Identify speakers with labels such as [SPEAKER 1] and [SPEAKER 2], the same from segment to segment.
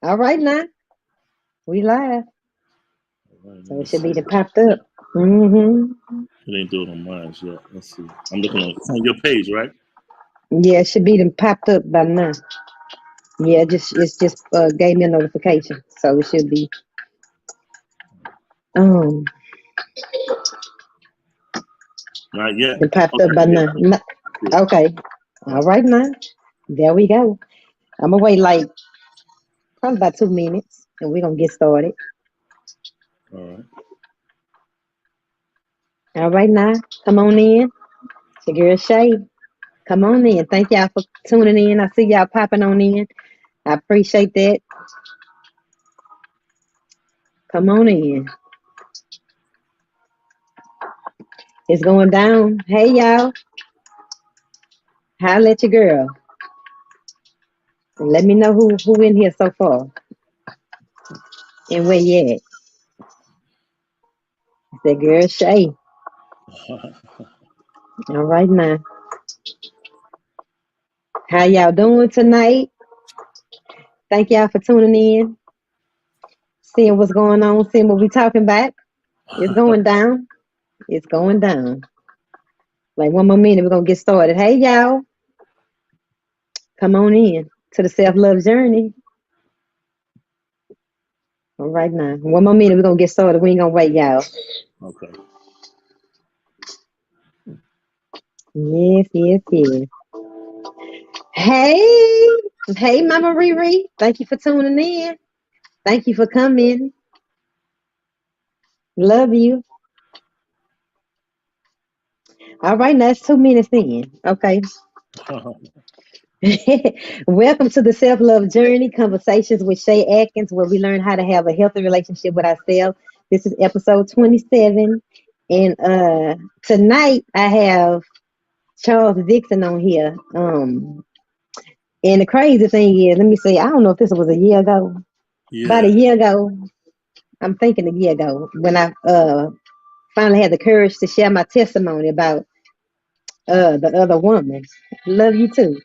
[SPEAKER 1] All right now. We live.
[SPEAKER 2] All right, let
[SPEAKER 1] So
[SPEAKER 2] me
[SPEAKER 1] it should
[SPEAKER 2] see.
[SPEAKER 1] be the popped up. Mm-hmm.
[SPEAKER 2] It ain't doing on mine yet. Let's see. I'm looking on, it's on your page, right?
[SPEAKER 1] Yeah, it should be them popped up by now. Yeah, it's just gave me a notification. So it should be um
[SPEAKER 2] Not yet.
[SPEAKER 1] the popped up
[SPEAKER 2] Okay,
[SPEAKER 1] by
[SPEAKER 2] yeah,
[SPEAKER 1] now.
[SPEAKER 2] that's it.
[SPEAKER 1] Okay. All right now. There we go. I'm gonna wait like probably about 2 minutes and we're gonna get started.
[SPEAKER 2] All right.
[SPEAKER 1] All right now. Come on in. It's your girl Shay. Come on in. Thank y'all for tuning in. I see y'all popping on in. I appreciate that. Come on in. It's going down. Hey y'all. Holla at your girl. And let me know who in here so far and where you at. It's that girl Shay. All right now. How y'all doing tonight? Thank y'all for tuning in, seeing what's going on, seeing what we talking about. It's going down. It's going down. Like 1 more minute, we're gonna get started. Hey y'all, come on in to the self-love journey. All right now. 1 more minute, we're gonna get started. We ain't gonna wait, y'all.
[SPEAKER 2] Okay.
[SPEAKER 1] Yes, yes, yes. Hey, hey, Mama Riri. Thank you for tuning in. Thank you for coming. Love you. All right, now it's 2 minutes in. Okay. Welcome to the Self Love Journey Conversations with Shei Atkins, where we learn how to have a healthy relationship with ourselves. This is episode 27. And tonight I have Charles Dixon on here. And the crazy thing is, let me see, I don't know if this was a year ago. About
[SPEAKER 2] Yeah.
[SPEAKER 1] a year ago, I'm thinking a year ago, when I finally had the courage to share my testimony about the other woman. Love you too.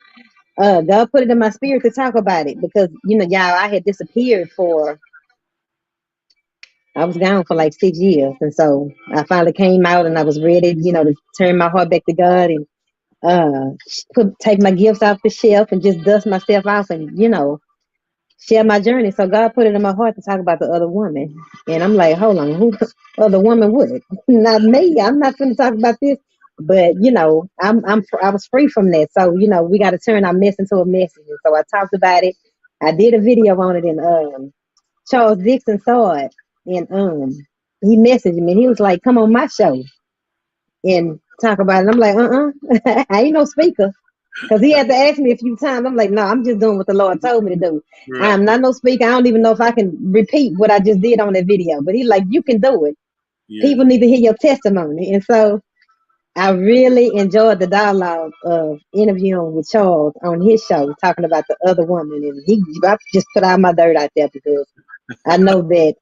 [SPEAKER 1] God put it in my spirit to talk about it because y'all, I had disappeared I was gone for like 6 years, and so I finally came out, and I was ready, to turn my heart back to God and take my gifts off the shelf and just dust myself off and share my journey. So God put it in my heart to talk about the other woman, and I'm like, hold on, who other woman would? Not me. I'm not going to talk about this. But I was free from that. So we got to turn our mess into a message. And so I talked about it. I did a video on it, and Charles Dixon saw it, and he messaged me. He was like, "Come on my show and talk about it." I'm like, I ain't no speaker. Because he had to ask me a few times. I'm like, no, I'm just doing what the Lord told me to do.
[SPEAKER 2] Right.
[SPEAKER 1] I'm not no speaker. I don't even know if I can repeat what I just did on that video. But he's like, you can do it.
[SPEAKER 2] Yeah.
[SPEAKER 1] People need to hear your testimony. And so I really enjoyed the dialogue of interviewing with Charles on his show, talking about the other woman. And I just put all my dirt out there because I know that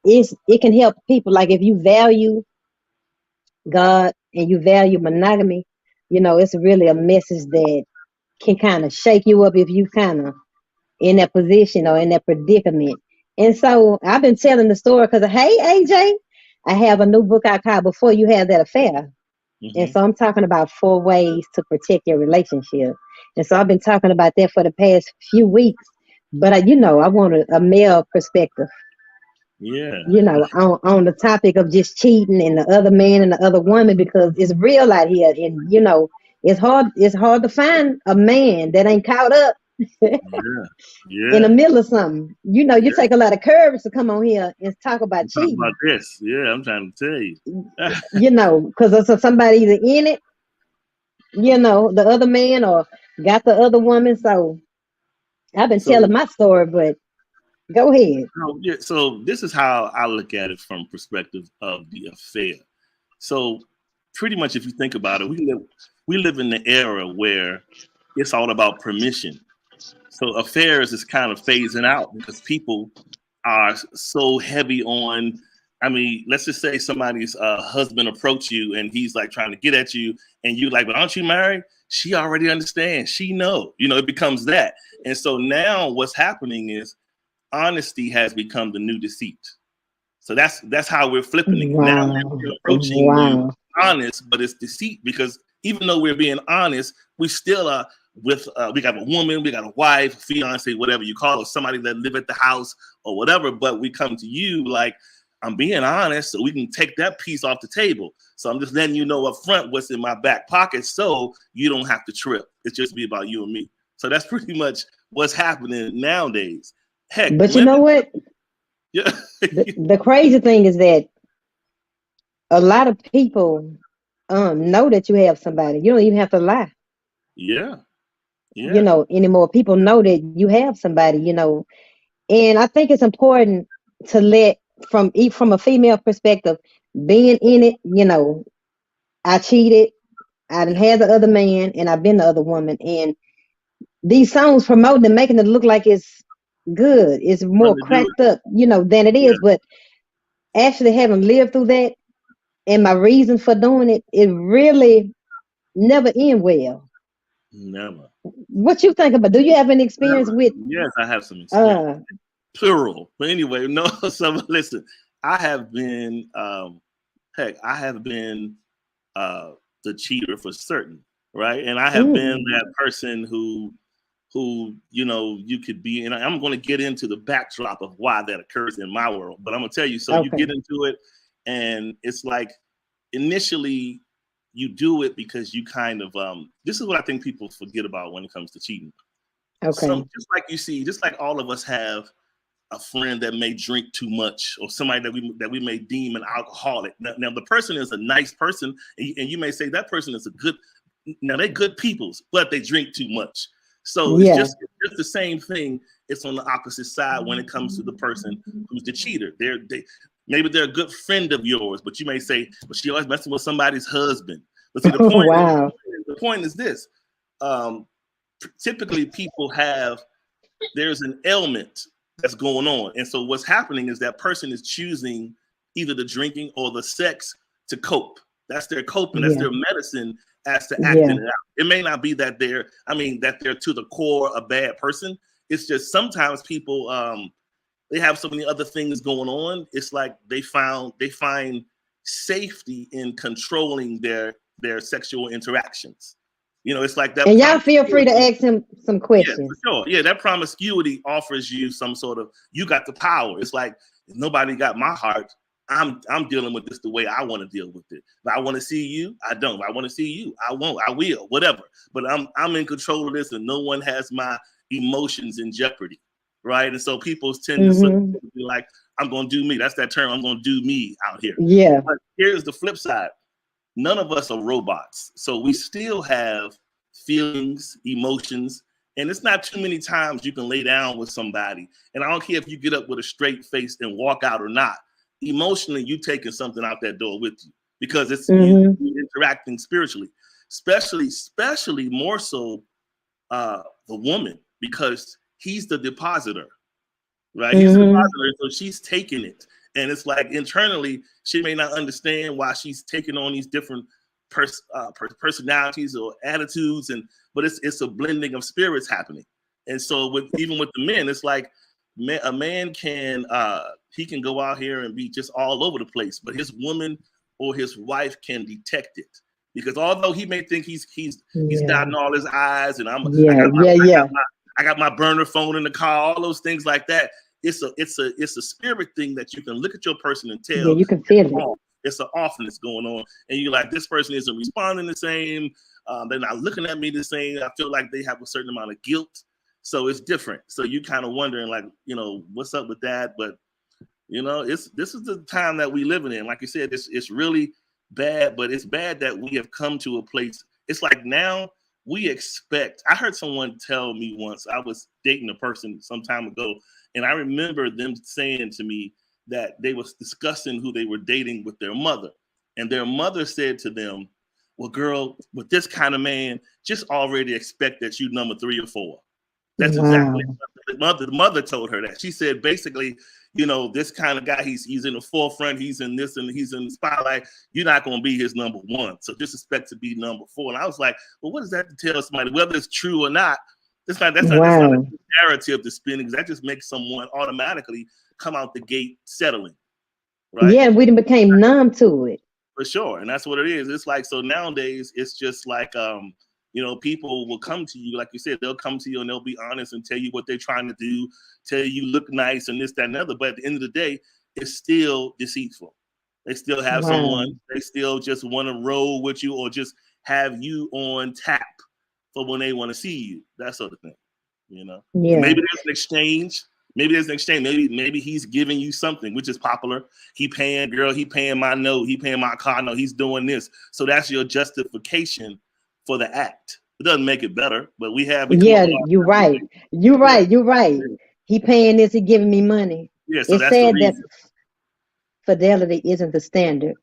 [SPEAKER 1] it can help people. Like if you value God and you value monogamy, it's really a message that can kind of shake you up if you kind of in that position or in that predicament. And so I've been telling the story because, hey, AJ, I have a new book I called Before You Have That Affair. And
[SPEAKER 2] Hmm.
[SPEAKER 1] so I'm talking about 4 ways to protect your relationship. And so I've been talking about that for the past few weeks. But, I want a male perspective,
[SPEAKER 2] Yeah.
[SPEAKER 1] on the topic of just cheating and the other man and the other woman because it's real out here. And, it's hard to find a man that ain't caught up
[SPEAKER 2] Yeah.
[SPEAKER 1] in the
[SPEAKER 2] Yeah.
[SPEAKER 1] middle of something. You
[SPEAKER 2] Yeah.
[SPEAKER 1] take a lot of courage to come on here and talk about
[SPEAKER 2] I'm talking about
[SPEAKER 1] cheating,
[SPEAKER 2] this. Yeah, I'm trying to tell you.
[SPEAKER 1] because somebody either in it, the other man or got the other woman. So I've been
[SPEAKER 2] So,
[SPEAKER 1] telling my story, but go ahead.
[SPEAKER 2] yeah, so this is how I look at it from perspective of the affair. So pretty much if you think about it, we live in the era where it's all about permission. So affairs is kind of phasing out because people are so heavy on. I mean, let's just say somebody's husband approach you and he's like trying to get at you, and you like, but aren't you married? She already understands. She know. It becomes that. And so now what's happening is honesty has become the new deceit. So that's how we're flipping it. Now
[SPEAKER 1] Wow.
[SPEAKER 2] we're approaching you
[SPEAKER 1] Wow.
[SPEAKER 2] honest, but it's deceit, because even though we're being honest, we still are with we got a woman, we got a wife, fiance, whatever you call it, somebody that live at the house or whatever. But we come to you like, I'm being honest, so we can take that piece off the table. So I'm just letting you know up front what's in my back pocket, so you don't have to trip. It's just be about you and me. So that's pretty much what's happening nowadays. Heck,
[SPEAKER 1] But you know
[SPEAKER 2] women,
[SPEAKER 1] what?
[SPEAKER 2] yeah,
[SPEAKER 1] The crazy thing is that a lot of people know that you have somebody. You don't even have to lie,
[SPEAKER 2] yeah, yeah.
[SPEAKER 1] anymore. People know that you have somebody, And I think it's important to let from a female perspective, being in it, I cheated, I done had the other man, and I've been the other woman. And these songs promoting and making it look like it's good. It's
[SPEAKER 2] Fun
[SPEAKER 1] more
[SPEAKER 2] to do
[SPEAKER 1] cracked up, than it
[SPEAKER 2] it.
[SPEAKER 1] is. But actually having lived through that, and my reason for doing it, it really never end well.
[SPEAKER 2] Yeah, never.
[SPEAKER 1] What you think about? Do you have any experience
[SPEAKER 2] Never.
[SPEAKER 1] with
[SPEAKER 2] Yes, I have some experience.
[SPEAKER 1] uh
[SPEAKER 2] Plural. But anyway, no, so listen, I have been heck, I have been the cheater for certain, right? And I have been
[SPEAKER 1] mm,
[SPEAKER 2] that person who you could be, and I'm going to get into the backdrop of why that occurs in my world, but I'm going to tell you. So you
[SPEAKER 1] okay.
[SPEAKER 2] get into it, and it's like initially you do it because you kind of this is what I think people forget about when it comes to cheating. Some
[SPEAKER 1] Okay.
[SPEAKER 2] just like you see, just like all of us have a friend that may drink too much, or somebody that we may deem an alcoholic. Now the person is a nice person, and you may say that person is a good. Now they're good peoples, but they drink too much. So it's
[SPEAKER 1] Yeah.
[SPEAKER 2] just the same thing. It's on the opposite side when it comes to the person who's the cheater. Maybe they're a good friend of yours, but you may say, "But she always messing with somebody's husband." But see, the
[SPEAKER 1] Oh,
[SPEAKER 2] point is,
[SPEAKER 1] wow.
[SPEAKER 2] the point is this: um, typically people there's an ailment that's going on. And so what's happening is that person is choosing either the drinking or the sex to cope. That's their coping. That's
[SPEAKER 1] Yeah.
[SPEAKER 2] their medicine as to acting
[SPEAKER 1] Yeah.
[SPEAKER 2] it out. It may not be that they're to the core a bad person. It's just sometimes people they have so many other things going on. It's like they find safety in controlling their sexual interactions. It's like that
[SPEAKER 1] And y'all feel free to
[SPEAKER 2] promiscuity.
[SPEAKER 1] ask him some
[SPEAKER 2] Yeah, for
[SPEAKER 1] questions.
[SPEAKER 2] sure. Yeah, that promiscuity offers you some sort of, you got the power. It's like, if nobody got my heart, I'm dealing with this the way I want to deal with it. If I want to see you, I don't. If I want to see you, I won't. I will, whatever. But I'm in control of this, and no one has my emotions in jeopardy, right? And so people tend to
[SPEAKER 1] Mm-hmm.
[SPEAKER 2] be like, I'm gonna do me. That's that term. I'm gonna do me out here.
[SPEAKER 1] Yeah.
[SPEAKER 2] But here's the flip side. None of us are robots, so we still have feelings, emotions, and it's not too many times you can lay down with somebody. And I don't care if you get up with a straight face and walk out or not. Emotionally, you taking something out that door with you, because it's you
[SPEAKER 1] Mm-hmm.
[SPEAKER 2] interacting spiritually, especially more so the woman, because he's the depositor, right? He's the
[SPEAKER 1] Mm-hmm.
[SPEAKER 2] depositor, so she's taking it. And it's like internally, she may not understand why she's taking on these different personalities or attitudes, but it's a blending of spirits happening. And so even with the men, it's like a man can he can go out here and be just all over the place, but his woman or his wife can detect it. Because although he may think he's
[SPEAKER 1] Yeah.
[SPEAKER 2] dotting all his I's, and I
[SPEAKER 1] Yeah.
[SPEAKER 2] got
[SPEAKER 1] Yeah. Yeah.
[SPEAKER 2] I got my burner phone in the car, all those things like that. It's a spirit thing that you can look at your person and
[SPEAKER 1] Yeah.
[SPEAKER 2] tell
[SPEAKER 1] You can feel it.
[SPEAKER 2] off. It's an offness going on, and you're like, this person isn't responding the same. They're not looking at me the same. I feel like they have a certain amount of guilt, so it's different. So you kind of wondering, like, what's up with that? But this is the time that we living in. Like you said, it's really bad, but it's bad that we have come to a place. It's like now we expect. I heard someone tell me once, I was dating a person some time ago, and I remember them saying to me that they was discussing who they were dating with their mother, and their mother said to them, "Well, girl, with this kind of man, just already expect that you number 3 or 4." That's exactly
[SPEAKER 1] Wow.
[SPEAKER 2] what the mother told her. That she said, basically, this kind of guy, he's in the forefront, he's in this, and he's in the spotlight. You're not going to be his number 1, so just expect to be number 4. And I was like, well, what does that tell somebody, whether it's true or not? That's not a
[SPEAKER 1] Wow.
[SPEAKER 2] narrative to spin because that just makes someone automatically come out the gate settling, right?
[SPEAKER 1] Yeah, we done became numb to it.
[SPEAKER 2] For sure, and that's what it is. It's like so nowadays. It's just like people will come to you, like you said, they'll come to you and they'll be honest and tell you what they're trying to do, tell you look nice and this, that, and other. But at the end of the day, it's still deceitful. They still have
[SPEAKER 1] Wow.
[SPEAKER 2] someone. They still just want to roll with you or just have you on tap for when they want to see you. That sort of thing. And
[SPEAKER 1] Yeah.
[SPEAKER 2] maybe there's an exchange. Maybe he's giving you something, which is popular. He paying my note. He paying my car note. He's doing this. So that's your justification for the act. It doesn't make it better, but we come up
[SPEAKER 1] Yeah,
[SPEAKER 2] with our
[SPEAKER 1] you're right. You're
[SPEAKER 2] yeah,
[SPEAKER 1] right. You're right.
[SPEAKER 2] yeah,
[SPEAKER 1] He paying this, he giving me money.
[SPEAKER 2] yeah. So
[SPEAKER 1] It's
[SPEAKER 2] that's the
[SPEAKER 1] sad that
[SPEAKER 2] reason.
[SPEAKER 1] fidelity isn't the standard.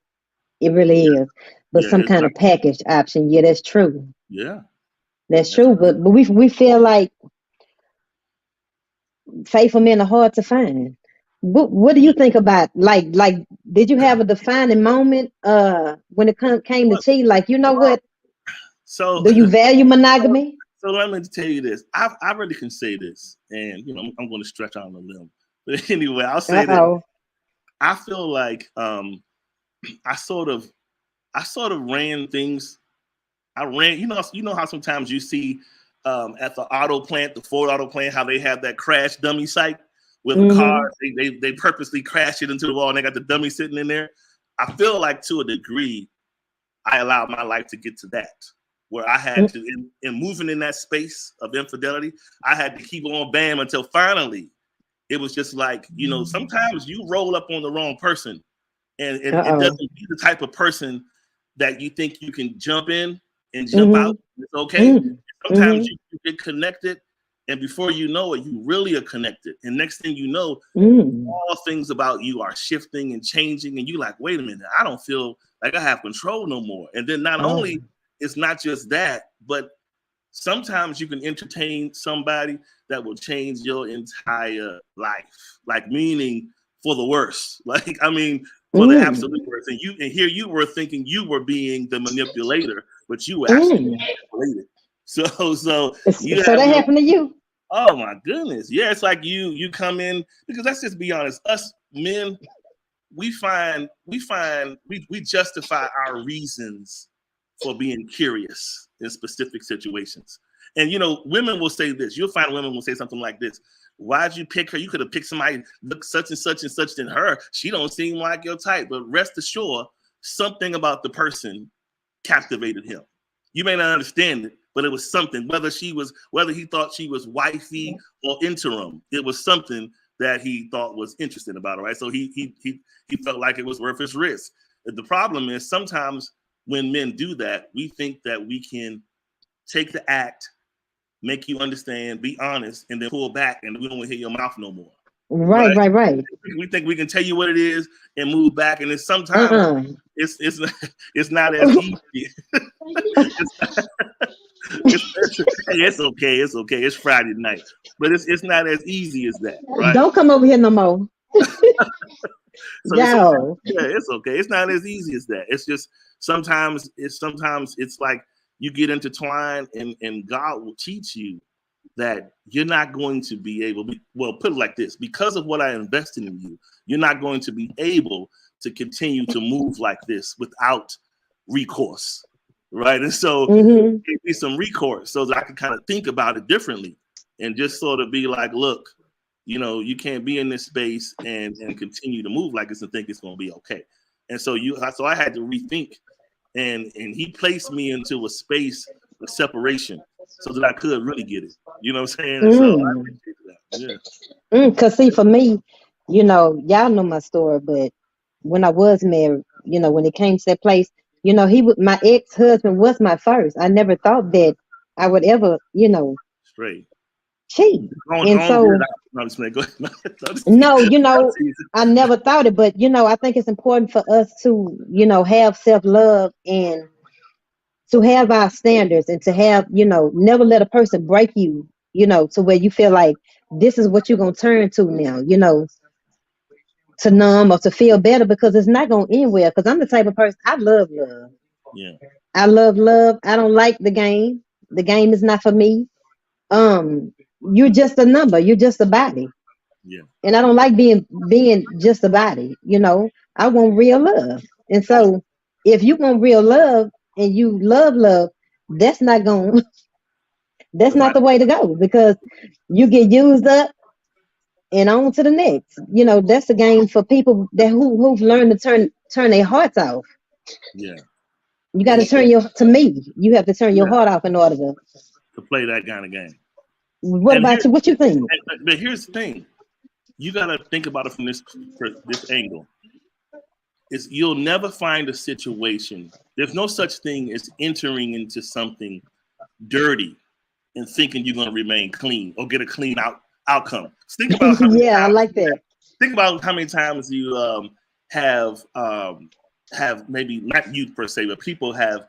[SPEAKER 1] It really
[SPEAKER 2] Yeah,
[SPEAKER 1] is. But
[SPEAKER 2] yeah,
[SPEAKER 1] some
[SPEAKER 2] it's
[SPEAKER 1] kind
[SPEAKER 2] not.
[SPEAKER 1] of package option. Yeah, that's true.
[SPEAKER 2] Yeah,
[SPEAKER 1] That's
[SPEAKER 2] that's
[SPEAKER 1] true.
[SPEAKER 2] true.
[SPEAKER 1] But we feel like faithful men are hard to find. What do you
[SPEAKER 2] Yeah.
[SPEAKER 1] think about like did you have a defining moment when it came to
[SPEAKER 2] Well,
[SPEAKER 1] cheat? Like, you know
[SPEAKER 2] well,
[SPEAKER 1] what?
[SPEAKER 2] so
[SPEAKER 1] Do you value monogamy?
[SPEAKER 2] so let me tell you this. I really can say this, and I'm going to stretch out on a limb. But anyway, I'll say that
[SPEAKER 1] Uh-oh.
[SPEAKER 2] I feel like I sort of ran things. I ran, how sometimes you see at the auto plant, the Ford auto plant, how they have that crash dummy site where the car
[SPEAKER 1] Mm-hmm.
[SPEAKER 2] they purposely crash it into the wall and they got the dummy sitting in there. I feel like to a degree, I allowed my life to get to that where I had to, in moving in that space of infidelity, I had to keep on bam until finally it was just like, sometimes you roll up on the wrong person and it
[SPEAKER 1] Uh-oh.
[SPEAKER 2] doesn't be the type of person that you think you can jump in and jump out.
[SPEAKER 1] Mm-hmm.
[SPEAKER 2] It's okay.
[SPEAKER 1] Mm-hmm.
[SPEAKER 2] Sometimes you get connected, and before you know it, you really are connected. And next thing you know,
[SPEAKER 1] Mm-hmm.
[SPEAKER 2] all things about you are shifting and changing, and you like, wait a minute, I don't feel like I have control no more. And then not
[SPEAKER 1] Oh.
[SPEAKER 2] only it's not just that, but sometimes you can entertain somebody that will change your entire life, like meaning for the worse. Like, I mean, for the
[SPEAKER 1] Mm.
[SPEAKER 2] absolute worst. And here you were thinking you were being the manipulator, but you were actually being
[SPEAKER 1] Mm.
[SPEAKER 2] manipulated. So you
[SPEAKER 1] So
[SPEAKER 2] have
[SPEAKER 1] that
[SPEAKER 2] your
[SPEAKER 1] happened to you?
[SPEAKER 2] oh my goodness. Yeah, it's like you come in because let's just be honest, us men, we justify our reasons for being curious in specific situations. And women will say this. You'll find women will say something like this. Why'd you pick her? You could have picked somebody look such and such than her. She don't seem like your type. But rest assured, something about the person captivated him. You may not understand it, but it was something. Whether he thought she was wifey or interim, it was something that he thought was interesting about her, right? So he felt like it was worth his risk. The problem is sometimes when men do that, we think that we can take the act, make you understand, be honest, and then pull back, and we don't want to hear your mouth no more,
[SPEAKER 1] Right,
[SPEAKER 2] right?
[SPEAKER 1] right, right.
[SPEAKER 2] We think we can tell you what it is and move back, and then sometimes
[SPEAKER 1] Uh-uh.
[SPEAKER 2] it's not as easy. it's, it's okay. It's okay. It's Friday night, but it's not as easy as that, right?
[SPEAKER 1] Don't come over here no more.
[SPEAKER 2] So
[SPEAKER 1] Yo.
[SPEAKER 2] yeah, it's okay. It's not as easy as that. It's just sometimes it's like you get intertwined and God will teach you that you're not going to be able well, put it like this, because of what I invested in you, you're not going to be able to continue to move like this without recourse. Right. And so
[SPEAKER 1] Mm-hmm.
[SPEAKER 2] give me some recourse so that I can kind of think about it differently and just sort of be like, look, you can't be in this space and continue to move like this and think it's going to be okay. And so I had to rethink, and he placed me into a space of separation so that I could really get it. You know what I'm saying? And so I
[SPEAKER 1] Mm.
[SPEAKER 2] appreciate that. Yeah.
[SPEAKER 1] Cause see, for me, y'all know my story, but when I was married, when it came to that place, my ex-husband was my first. I never thought that I would ever,
[SPEAKER 2] Straight.
[SPEAKER 1] cheat.
[SPEAKER 2] Go
[SPEAKER 1] And
[SPEAKER 2] on, get it
[SPEAKER 1] so,
[SPEAKER 2] out. No, I'm just playing. Go ahead. No, I'm just teasing.
[SPEAKER 1] no,
[SPEAKER 2] I'm teasing.
[SPEAKER 1] I never thought it, but I think it's important for us to, have self-love and to have our standards and to have, never let a person break you, to where you feel like this is what you're gonna turn to now, to numb or to feel better, because it's not going anywhere. Because I'm the type of person, I love love.
[SPEAKER 2] Yeah.
[SPEAKER 1] I love love. I don't like the game. The game is not for me. um, you're just a number. You're just a body.
[SPEAKER 2] Yeah.
[SPEAKER 1] And I don't like being just a body. I want real love. And so if you want real love and you love, that's not going that's not
[SPEAKER 2] Right.
[SPEAKER 1] the way to go, because you get used up and on to the next. That's a game for people who've learned to turn their hearts off.
[SPEAKER 2] Yeah.
[SPEAKER 1] You got
[SPEAKER 2] And
[SPEAKER 1] to turn you have to turn your
[SPEAKER 2] yeah,
[SPEAKER 1] heart off in order to.
[SPEAKER 2] to play that kind of game.
[SPEAKER 1] What
[SPEAKER 2] And
[SPEAKER 1] about you? What you think?
[SPEAKER 2] but here's the thing: you got to think about it from this angle. Is you'll never find a situation. There's no such thing as entering into something dirty and thinking you're going to remain clean or get a clean outcome. Think about how many
[SPEAKER 1] Yeah, I
[SPEAKER 2] times.
[SPEAKER 1] like that.
[SPEAKER 2] Think about how many times you have maybe not you per se, but people have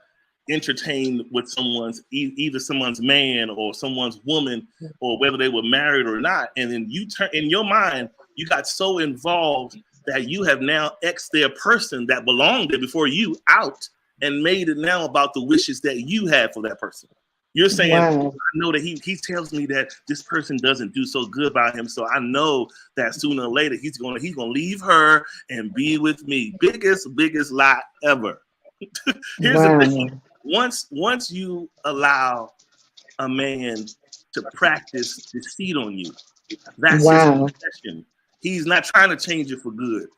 [SPEAKER 2] entertained with either someone's man or someone's woman, or whether they were married or not, and then you turn in your mind, you got so involved that you have now X their person that belonged there before you out and made it now about the wishes that you had for that person. You're saying,
[SPEAKER 1] Wow.
[SPEAKER 2] I know that he tells me that this person doesn't do so good by him, so I know that sooner or later he's gonna leave her and be with me. Biggest lie ever. Here's the thing:
[SPEAKER 1] Wow.
[SPEAKER 2] once you allow a man to practice deceit on you, that's his
[SPEAKER 1] Wow.
[SPEAKER 2] profession. He's not trying to change it for good.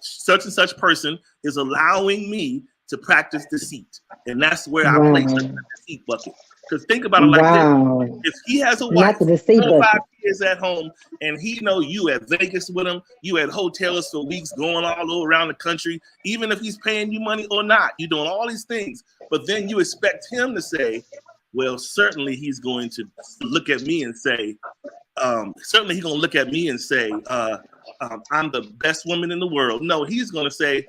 [SPEAKER 2] Such and such person is allowing me to practice deceit, and that's where I place the
[SPEAKER 1] Wow.
[SPEAKER 2] deceit bucket. Because think about it like this:
[SPEAKER 1] Wow.
[SPEAKER 2] if he has a
[SPEAKER 1] Not
[SPEAKER 2] wife,
[SPEAKER 1] the deceit
[SPEAKER 2] 4 or 5
[SPEAKER 1] bucket.
[SPEAKER 2] kids at home, and he know you at Vegas with him, you at hotels for weeks, going all over around the country, even if he's paying you money or not, you're doing all these things, but then you expect him to say, well, certainly he's going to look at me and say, certainly he's going to look at me and say, I'm the best woman in the world. No, he's going to say,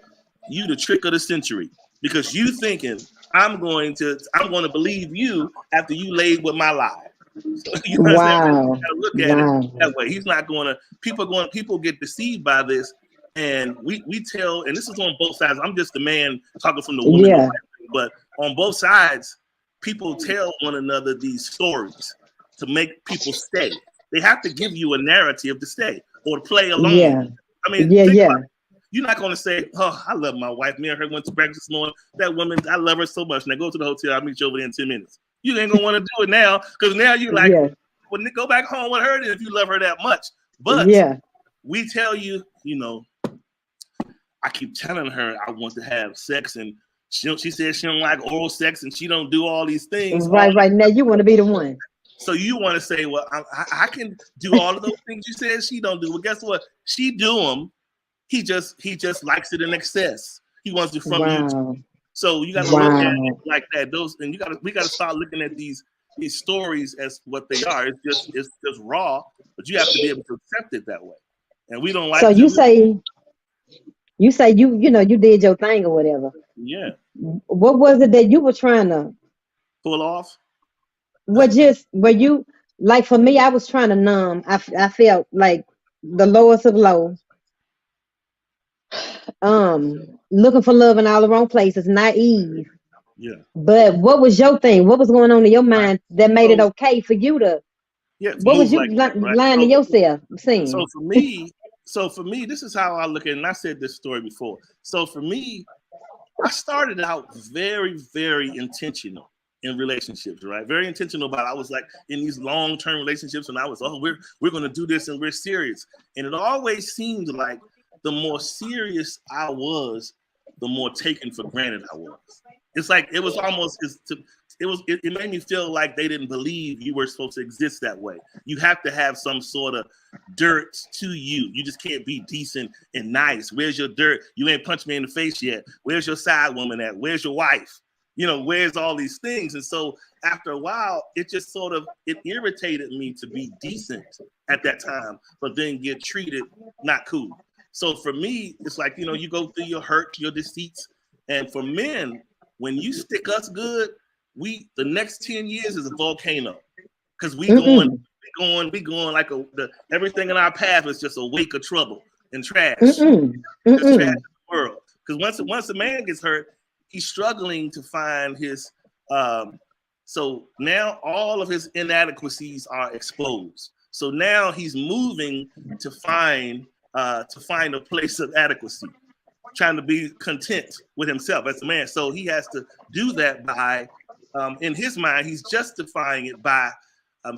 [SPEAKER 2] you the trick of the century, because you thinking I'm going to believe you after you laid with my lie. So you understand? You
[SPEAKER 1] Wow.
[SPEAKER 2] got to look at it
[SPEAKER 1] Wow.
[SPEAKER 2] that way. He's not going to. People get deceived by this, and we tell. And this is on both sides. I'm just the man talking from the woman,
[SPEAKER 1] Yeah.
[SPEAKER 2] but on both sides, people tell one another these stories to make people stay. They have to give you a narrative to stay or to play along.
[SPEAKER 1] Yeah.
[SPEAKER 2] I mean,
[SPEAKER 1] Yeah.
[SPEAKER 2] think about
[SPEAKER 1] Yeah.
[SPEAKER 2] it. You're not going to say, "Oh, I love my wife. Me and her went to breakfast this morning. That woman, I love her so much." Now go to the hotel. I'll meet you over there in 10 minutes. You ain't gonna want to do it now, because now you're like,
[SPEAKER 1] Yeah.
[SPEAKER 2] well, go back home with her if you love her that much. But
[SPEAKER 1] Yeah.
[SPEAKER 2] we tell you, I keep telling her I want to have sex, and she says she don't like oral sex, and she don't do all these things.
[SPEAKER 1] Right. Right. Now you want to be the one.
[SPEAKER 2] So you want to say, well, I can do all of those things you said she don't do. Well, guess what? She do them. He just likes it in excess. He wants it from you.
[SPEAKER 1] Wow.
[SPEAKER 2] So you got to look at it
[SPEAKER 1] Wow.
[SPEAKER 2] like that. We got to start looking at these stories as what they are. It's just raw, but you have to be able to accept it that way. And we don't
[SPEAKER 1] So
[SPEAKER 2] like
[SPEAKER 1] you
[SPEAKER 2] to.
[SPEAKER 1] say you did your thing or whatever.
[SPEAKER 2] Yeah,
[SPEAKER 1] What was it that you were trying to?
[SPEAKER 2] pull off.
[SPEAKER 1] What just were you like? For me, I was trying to numb. I felt like the lowest of low. Looking for love in all the wrong places, naive.
[SPEAKER 2] Yeah.
[SPEAKER 1] But what was your thing? What was going on in your
[SPEAKER 2] Right.
[SPEAKER 1] mind that made it
[SPEAKER 2] So
[SPEAKER 1] okay for you to?
[SPEAKER 2] yeah, to
[SPEAKER 1] What was
[SPEAKER 2] move
[SPEAKER 1] you
[SPEAKER 2] like that, right?
[SPEAKER 1] lying to yourself
[SPEAKER 2] So
[SPEAKER 1] saying?
[SPEAKER 2] for me, this is how I look at it. And I said this story before. So for me, I started out very, very intentional in relationships, right? Very intentional about it. I was like in these long-term relationships, and I was, we're gonna do this and we're serious. And it always seemed like the more serious I was, the more taken for granted I was. It's like it was almost it made me feel like they didn't believe you were supposed to exist that way. You have to have some sort of dirt to you. You just can't be decent and nice. Where's your dirt? You ain't punched me in the face yet. Where's your side woman at? Where's your wife? Where's all these things? And so after a while, it just it irritated me to be decent at that time, but then get treated not cool. So for me, it's like, you go through your hurt, your deceits. And for men, when you stick us good, the next 10 years is a volcano. Because we going,
[SPEAKER 1] Mm-mm.
[SPEAKER 2] we going like everything in our path is just a wake of trouble and trash.
[SPEAKER 1] Mm-mm.
[SPEAKER 2] Just trash in
[SPEAKER 1] Mm-mm.
[SPEAKER 2] the world. Because once a man gets hurt, he's struggling to find his So now all of his inadequacies are exposed. So now he's moving to find a place of adequacy, trying to be content with himself as a man. So he has to do that by, in his mind, he's justifying it by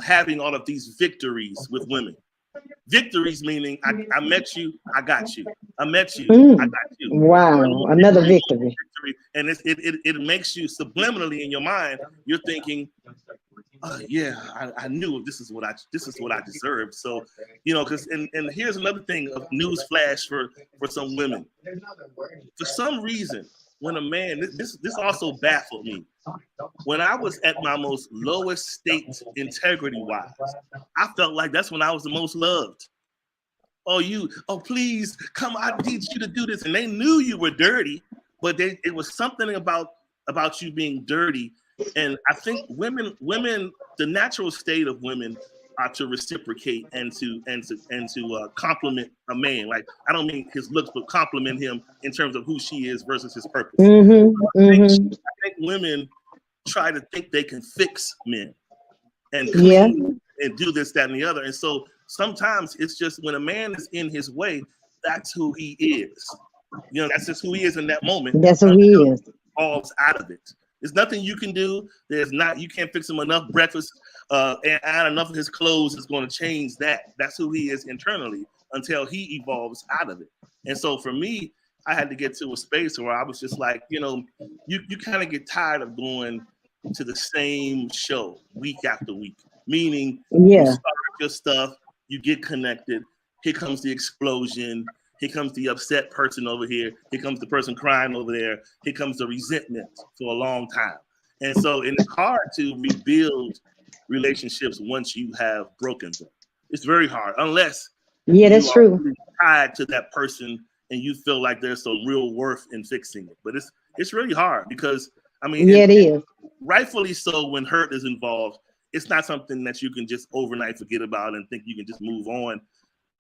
[SPEAKER 2] having all of these victories with women. Victories meaning I met you, I got you. I met you, I got you.
[SPEAKER 1] Wow, another victory.
[SPEAKER 2] And it makes you subliminally in your mind, you're thinking, yeah, I knew this is what I deserved. So, because and here's another thing of news flash for some women. For some reason, when a man, this also baffled me. When I was at my most lowest state integrity wise, I felt like that's when I was the most loved. Oh, please come, I need you to do this. And they knew you were dirty, but it was something about you being dirty. And I think women, the natural state of women are to reciprocate and to compliment a man. Like, I don't mean his looks, but compliment him in terms of who she is versus his purpose. I think women try to think they can fix men and clean and do this, that, and the other. And so sometimes it's just when a man is in his way, that's who he is. That's just who he is in that moment.
[SPEAKER 1] That's who he is.
[SPEAKER 2] Falls out of it. There's nothing you can do. You can't fix him enough breakfast and enough of his clothes is going to change that. That's who he is internally until he evolves out of it. And so for me, I had to get to a space where I was just like, you kind of get tired of going to the same show week after week. Meaning, you start your stuff, you get connected. Here comes the explosion. Here comes the upset person over here. Here comes the person crying over there. Here comes the resentment for a long time. And so it's hard to rebuild relationships once you have broken them. It's very hard, unless
[SPEAKER 1] that's true.
[SPEAKER 2] Really tied to that person and you feel like there's some real worth in fixing it. But it's really hard because,
[SPEAKER 1] it is.
[SPEAKER 2] Rightfully so when hurt is involved. It's not something that you can just overnight forget about and think you can just move on.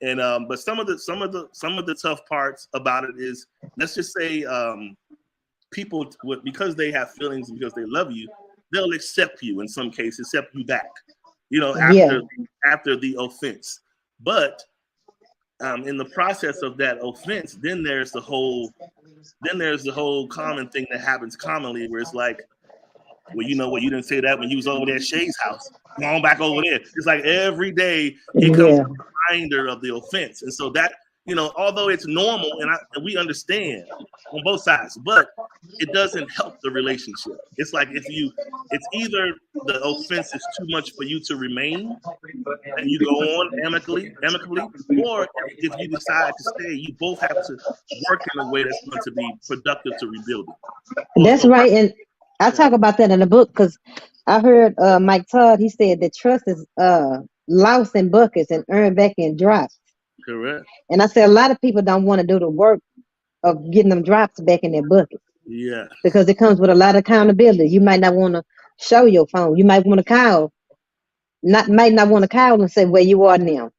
[SPEAKER 2] And but some of the tough parts about it is, let's just say people, because they have feelings, because they love you, they'll accept you in some cases, accept you back, after the offense. But in the process of that offense, then there's the whole common thing that happens commonly where it's like, well, you know what, you didn't say that when you was over there at Shei's house. Come on back over there. It's like every day it comes a reminder of the offense. And so that, although it's normal and we understand on both sides, but it doesn't help the relationship. It's like it's either the offense is too much for you to remain and you go on amicably, or if you decide to stay, you both have to work in a way that's going to be productive to rebuild it.
[SPEAKER 1] That's right. And I talk about that in the book because I heard Mike Todd, he said that trust is lost in buckets and earned back in drops.
[SPEAKER 2] Correct.
[SPEAKER 1] And I said a lot of people don't want to do the work of getting them drops back in their bucket.
[SPEAKER 2] Yeah.
[SPEAKER 1] Because it comes with a lot of accountability. You might not want to show your phone. You might want to call. Might not want to call and say where you are now.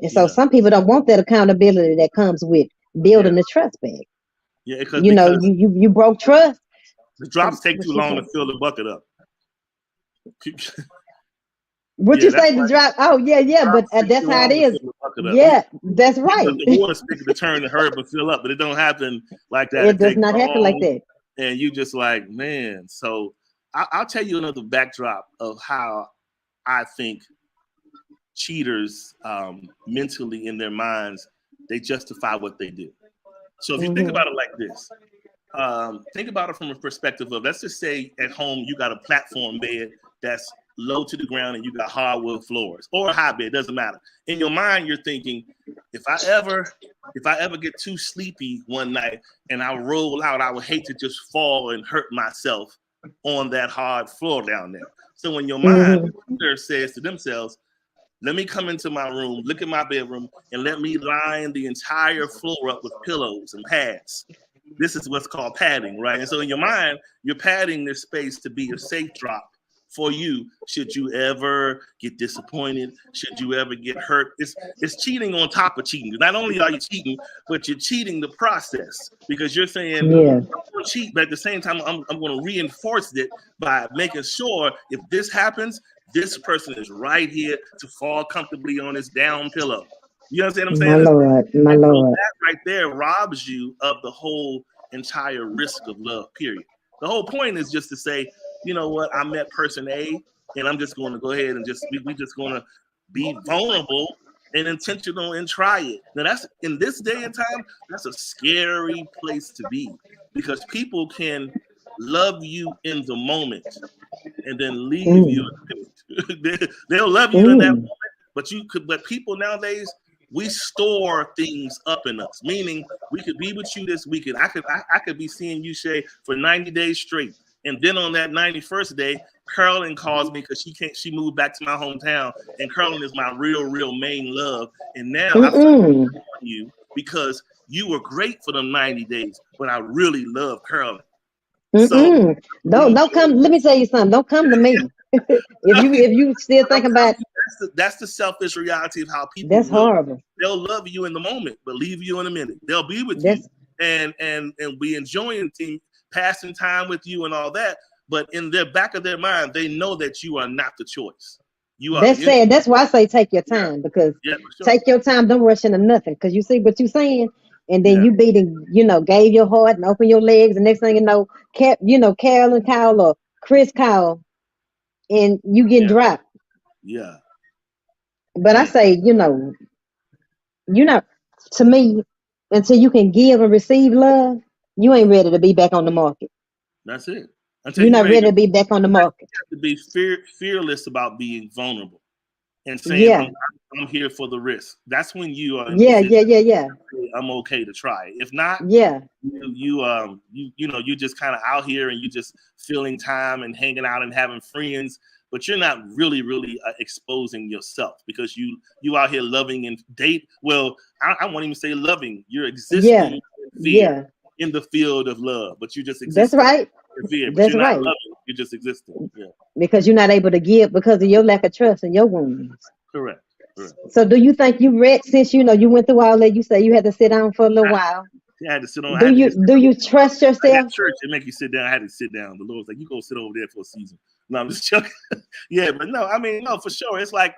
[SPEAKER 1] And so some people don't want that accountability that comes with building the trust back.
[SPEAKER 2] Yeah, because
[SPEAKER 1] you broke trust.
[SPEAKER 2] The drops take too long to fill the bucket up.
[SPEAKER 1] What you say, the drop? Oh, yeah, but that's how it is. Yeah, that's right.
[SPEAKER 2] The water spigot to turn to hurry but fill up, but it don't happen like that.
[SPEAKER 1] It does not happen like that.
[SPEAKER 2] And you just like, man. So I'll tell you another backdrop of how I think cheaters mentally in their minds, they justify what they do. So if you think about it like this, think about it from a perspective of, let's just say at home you got a platform bed that's low to the ground and you got hardwood floors, or a high bed, doesn't matter. In your mind, you're thinking, if I ever get too sleepy one night and I roll out, I would hate to just fall and hurt myself on that hard floor down there. So in your mind, the cheater says to themselves, let me come into my room, look at my bedroom, and let me line the entire floor up with pillows and pads. This is what's called padding, right? And so in your mind, you're padding this space to be a safe drop for you should you ever get disappointed, should you ever get hurt. It's cheating on top of cheating. Not only are you cheating, but you're cheating the process because you're saying,
[SPEAKER 1] Yeah.
[SPEAKER 2] I'm going to cheat, but at the same time, I'm going to reinforce it by making sure if this happens, this person is right here to fall comfortably on his down pillow. You understand what I'm
[SPEAKER 1] My
[SPEAKER 2] saying?
[SPEAKER 1] Lord. My
[SPEAKER 2] And so
[SPEAKER 1] Lord.
[SPEAKER 2] that right there robs you of the whole entire risk of love, period. The whole point is just to say, you know what, I met person A, and I'm just going to go ahead and we just going to be vulnerable and intentional and try it. Now that's in this day and time, that's a scary place to be because people can love you in the moment and then leave you
[SPEAKER 1] Mm.
[SPEAKER 2] in a minute. They'll love you in that
[SPEAKER 1] Mm.
[SPEAKER 2] moment, but people nowadays, we store things up in us. Meaning, we could be with you this weekend. I could be seeing you, Shei, for 90 days straight, and then on that 91st day, Carolyn calls me because she moved back to my hometown, and Carolyn is my real main love. And now I'm
[SPEAKER 1] Mm-mm.
[SPEAKER 2] on you because you were great for them 90 days, but I really love Carolyn. So
[SPEAKER 1] Mm-mm.
[SPEAKER 2] when
[SPEAKER 1] Don't come. Let me tell you something. Don't come to me. If you still
[SPEAKER 2] I'm
[SPEAKER 1] think
[SPEAKER 2] telling
[SPEAKER 1] about,
[SPEAKER 2] you, that's the selfish reality of how people
[SPEAKER 1] that's
[SPEAKER 2] will.
[SPEAKER 1] horrible.
[SPEAKER 2] They'll love you in the moment, but leave you in a minute. They'll be with you
[SPEAKER 1] That's
[SPEAKER 2] and be enjoying passing time with you and all that. But in their back of their mind, they know that you are not the choice. You are.
[SPEAKER 1] that's sad. That's why I say take your
[SPEAKER 2] Yeah,
[SPEAKER 1] time, because
[SPEAKER 2] yeah, for sure.
[SPEAKER 1] take your time. Don't rush into nothing, because you see what you're saying, and then
[SPEAKER 2] Yeah,
[SPEAKER 1] you beating, gave your heart and open your legs, and next thing you know, Carolyn Kyle or Chris Kyle, and you getting
[SPEAKER 2] yeah,
[SPEAKER 1] dropped.
[SPEAKER 2] yeah,
[SPEAKER 1] But I
[SPEAKER 2] yeah.
[SPEAKER 1] say, you know, to me, until you can give and receive love, you ain't ready to be back on the market.
[SPEAKER 2] That's it. Until
[SPEAKER 1] You're
[SPEAKER 2] you're
[SPEAKER 1] not
[SPEAKER 2] ready
[SPEAKER 1] ready to be back on the market.
[SPEAKER 2] to be fearless about being vulnerable and saying,
[SPEAKER 1] Yeah,
[SPEAKER 2] I'm here for the risk. That's when you are in
[SPEAKER 1] yeah,
[SPEAKER 2] position.
[SPEAKER 1] yeah, yeah, yeah,
[SPEAKER 2] I'm okay to try it. If not,
[SPEAKER 1] yeah.
[SPEAKER 2] you just kind of out here and you just filling time and hanging out and having friends, but you're not really exposing yourself because you out here loving and date. Well, I won't even say loving. You're
[SPEAKER 1] Yeah,
[SPEAKER 2] existing in fear
[SPEAKER 1] yeah.
[SPEAKER 2] in the field of love, but you're just
[SPEAKER 1] That's
[SPEAKER 2] existing
[SPEAKER 1] right.
[SPEAKER 2] in fear. But
[SPEAKER 1] That's
[SPEAKER 2] you're not
[SPEAKER 1] right.
[SPEAKER 2] loving. You're just existing. Yeah,
[SPEAKER 1] Because you're not able to give because of your lack of trust and your wounds.
[SPEAKER 2] correct. Correct.
[SPEAKER 1] So do you think you read, since you went through all that, you say you had to sit down for a little while.
[SPEAKER 2] I had to sit on. I
[SPEAKER 1] Do
[SPEAKER 2] had to
[SPEAKER 1] you
[SPEAKER 2] get
[SPEAKER 1] do you trust
[SPEAKER 2] like at
[SPEAKER 1] yourself?
[SPEAKER 2] church. They make you sit down. I had to sit down. The Lord's like, you go sit over there for a season. No, I'm just joking. Yeah, but no, I mean, no, for sure. It's like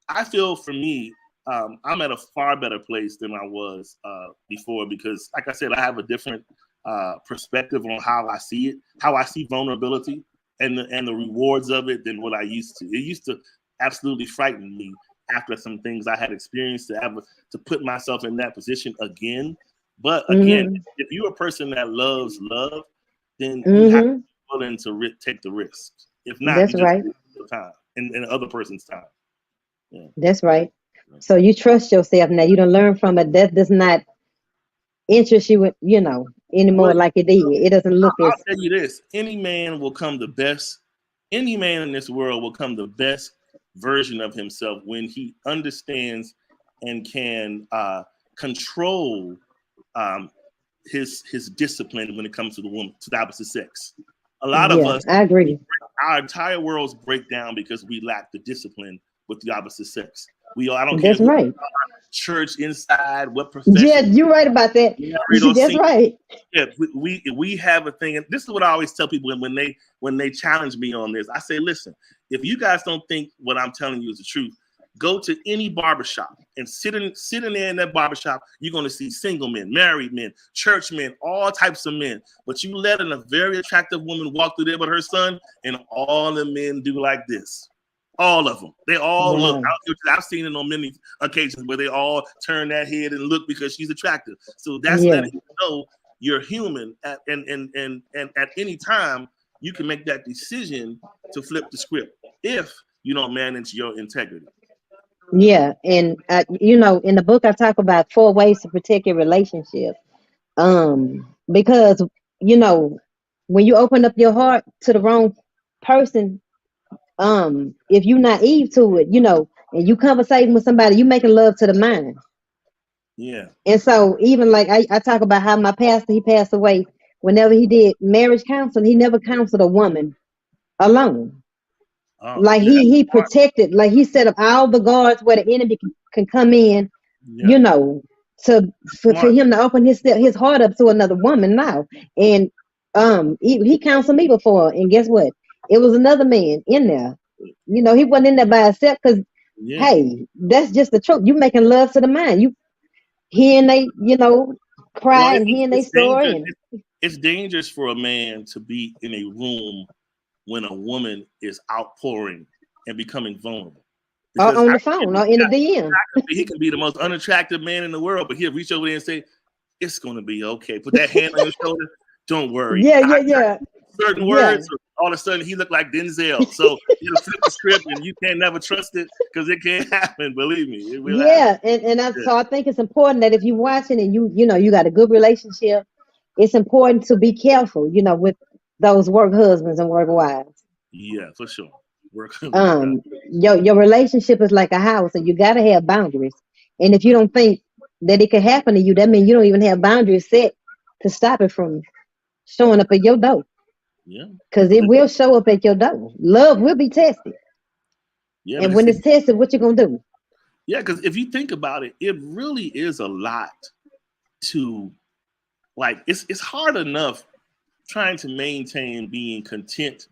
[SPEAKER 2] I feel for me, I'm at a far better place than I was before because, like I said, I have a different perspective on how I see it, how I see vulnerability, and the rewards of it than what I used to. It used to absolutely frighten me after some things I had experienced to put myself in that position again. But again,
[SPEAKER 1] Mm-hmm.
[SPEAKER 2] if you're a person that loves love, then you have to
[SPEAKER 1] Mm-hmm.
[SPEAKER 2] be willing to take the risks. If not,
[SPEAKER 1] That's
[SPEAKER 2] you just
[SPEAKER 1] right.
[SPEAKER 2] waste your time and other person's time. Yeah.
[SPEAKER 1] That's right. So you trust yourself now. You don't learn from it. That does not interest you,
[SPEAKER 2] Well,
[SPEAKER 1] anymore like it did. It doesn't look
[SPEAKER 2] I'll
[SPEAKER 1] as.
[SPEAKER 2] tell you this: any man will come the best. Any man in this world will come the best version of himself when he understands and can control um, his discipline when it comes to the woman, to the opposite sex. A lot of
[SPEAKER 1] Yeah,
[SPEAKER 2] us,
[SPEAKER 1] I agree.
[SPEAKER 2] our entire worlds break down because we lack the discipline with the opposite sex. I don't care
[SPEAKER 1] That's
[SPEAKER 2] who
[SPEAKER 1] right.
[SPEAKER 2] church inside, what
[SPEAKER 1] Yeah,
[SPEAKER 2] profession,
[SPEAKER 1] you're right about that.
[SPEAKER 2] married or
[SPEAKER 1] That's
[SPEAKER 2] single.
[SPEAKER 1] right.
[SPEAKER 2] Yeah, we have a thing, and this is what I always tell people when they challenge me on this. I say, listen, if you guys don't think what I'm telling you is the truth, go to any barbershop and sit in there in that barbershop. You're going to see single men, married men, church men, all types of men. But you let a very attractive woman walk through there with her son, and all the men do like this. All of them. They all look.
[SPEAKER 1] Wow.
[SPEAKER 2] I've seen it on many occasions where they all turn that head and look because she's attractive. So that's
[SPEAKER 1] Yeah.
[SPEAKER 2] letting you know you're human and at any time you can make that decision to flip the script if you don't manage your integrity.
[SPEAKER 1] Yeah. And in the book I talk about 4 ways to protect your relationship. Because you know, when you open up your heart to the wrong person, if you naive to it, and you conversating with somebody, you making love to the mind.
[SPEAKER 2] Yeah.
[SPEAKER 1] And so even like I talk about how my pastor, he passed away. Whenever he did marriage counseling, he never counseled a woman alone.
[SPEAKER 2] Oh
[SPEAKER 1] Like
[SPEAKER 2] yeah, that's
[SPEAKER 1] he
[SPEAKER 2] smart.
[SPEAKER 1] protected, like he set up all the guards where the enemy can come in,
[SPEAKER 2] Yeah,
[SPEAKER 1] you know, to for
[SPEAKER 2] smart.
[SPEAKER 1] him to open his heart up to another woman now. And he counseled me before, and guess what? It was another man in there. You know, he wasn't in there by himself because
[SPEAKER 2] Yeah.
[SPEAKER 1] hey, that's just the truth. You making love to the man. You hearing they,
[SPEAKER 2] Well,
[SPEAKER 1] cry and hearing they
[SPEAKER 2] it's
[SPEAKER 1] story
[SPEAKER 2] dangerous.
[SPEAKER 1] and
[SPEAKER 2] It's dangerous for a man to be in a room when a woman is outpouring and becoming vulnerable.
[SPEAKER 1] or
[SPEAKER 2] Because
[SPEAKER 1] on the phone or in the DM.
[SPEAKER 2] he can be the most unattractive man in the world, but he'll reach over there and say, "It's going to be okay." Put that hand on your shoulder. Don't worry.
[SPEAKER 1] Yeah,
[SPEAKER 2] I
[SPEAKER 1] yeah,
[SPEAKER 2] got
[SPEAKER 1] yeah,
[SPEAKER 2] certain
[SPEAKER 1] yeah.
[SPEAKER 2] words. All of a sudden, he looked like Denzel. So you flip the script, and you can't never trust it because it can't happen. Believe me, it will happen.
[SPEAKER 1] Yeah, and
[SPEAKER 2] Yeah.
[SPEAKER 1] so I think it's important that if you're watching and you got a good relationship, it's important to be careful, with those work husbands and work wives.
[SPEAKER 2] Yeah, for sure. Work, work out.
[SPEAKER 1] Um, your relationship is like a house, and you got to have boundaries. And if you don't think that it can happen to you, that means you don't even have boundaries set to stop it from showing up at your door,
[SPEAKER 2] Yeah,
[SPEAKER 1] because
[SPEAKER 2] because
[SPEAKER 1] it will show up at your door. Love will be tested,
[SPEAKER 2] yeah,
[SPEAKER 1] and
[SPEAKER 2] because
[SPEAKER 1] when it's tested, what you gonna do?
[SPEAKER 2] yeah, because if you think about it, it really is a lot to like. It's hard enough trying to maintain being content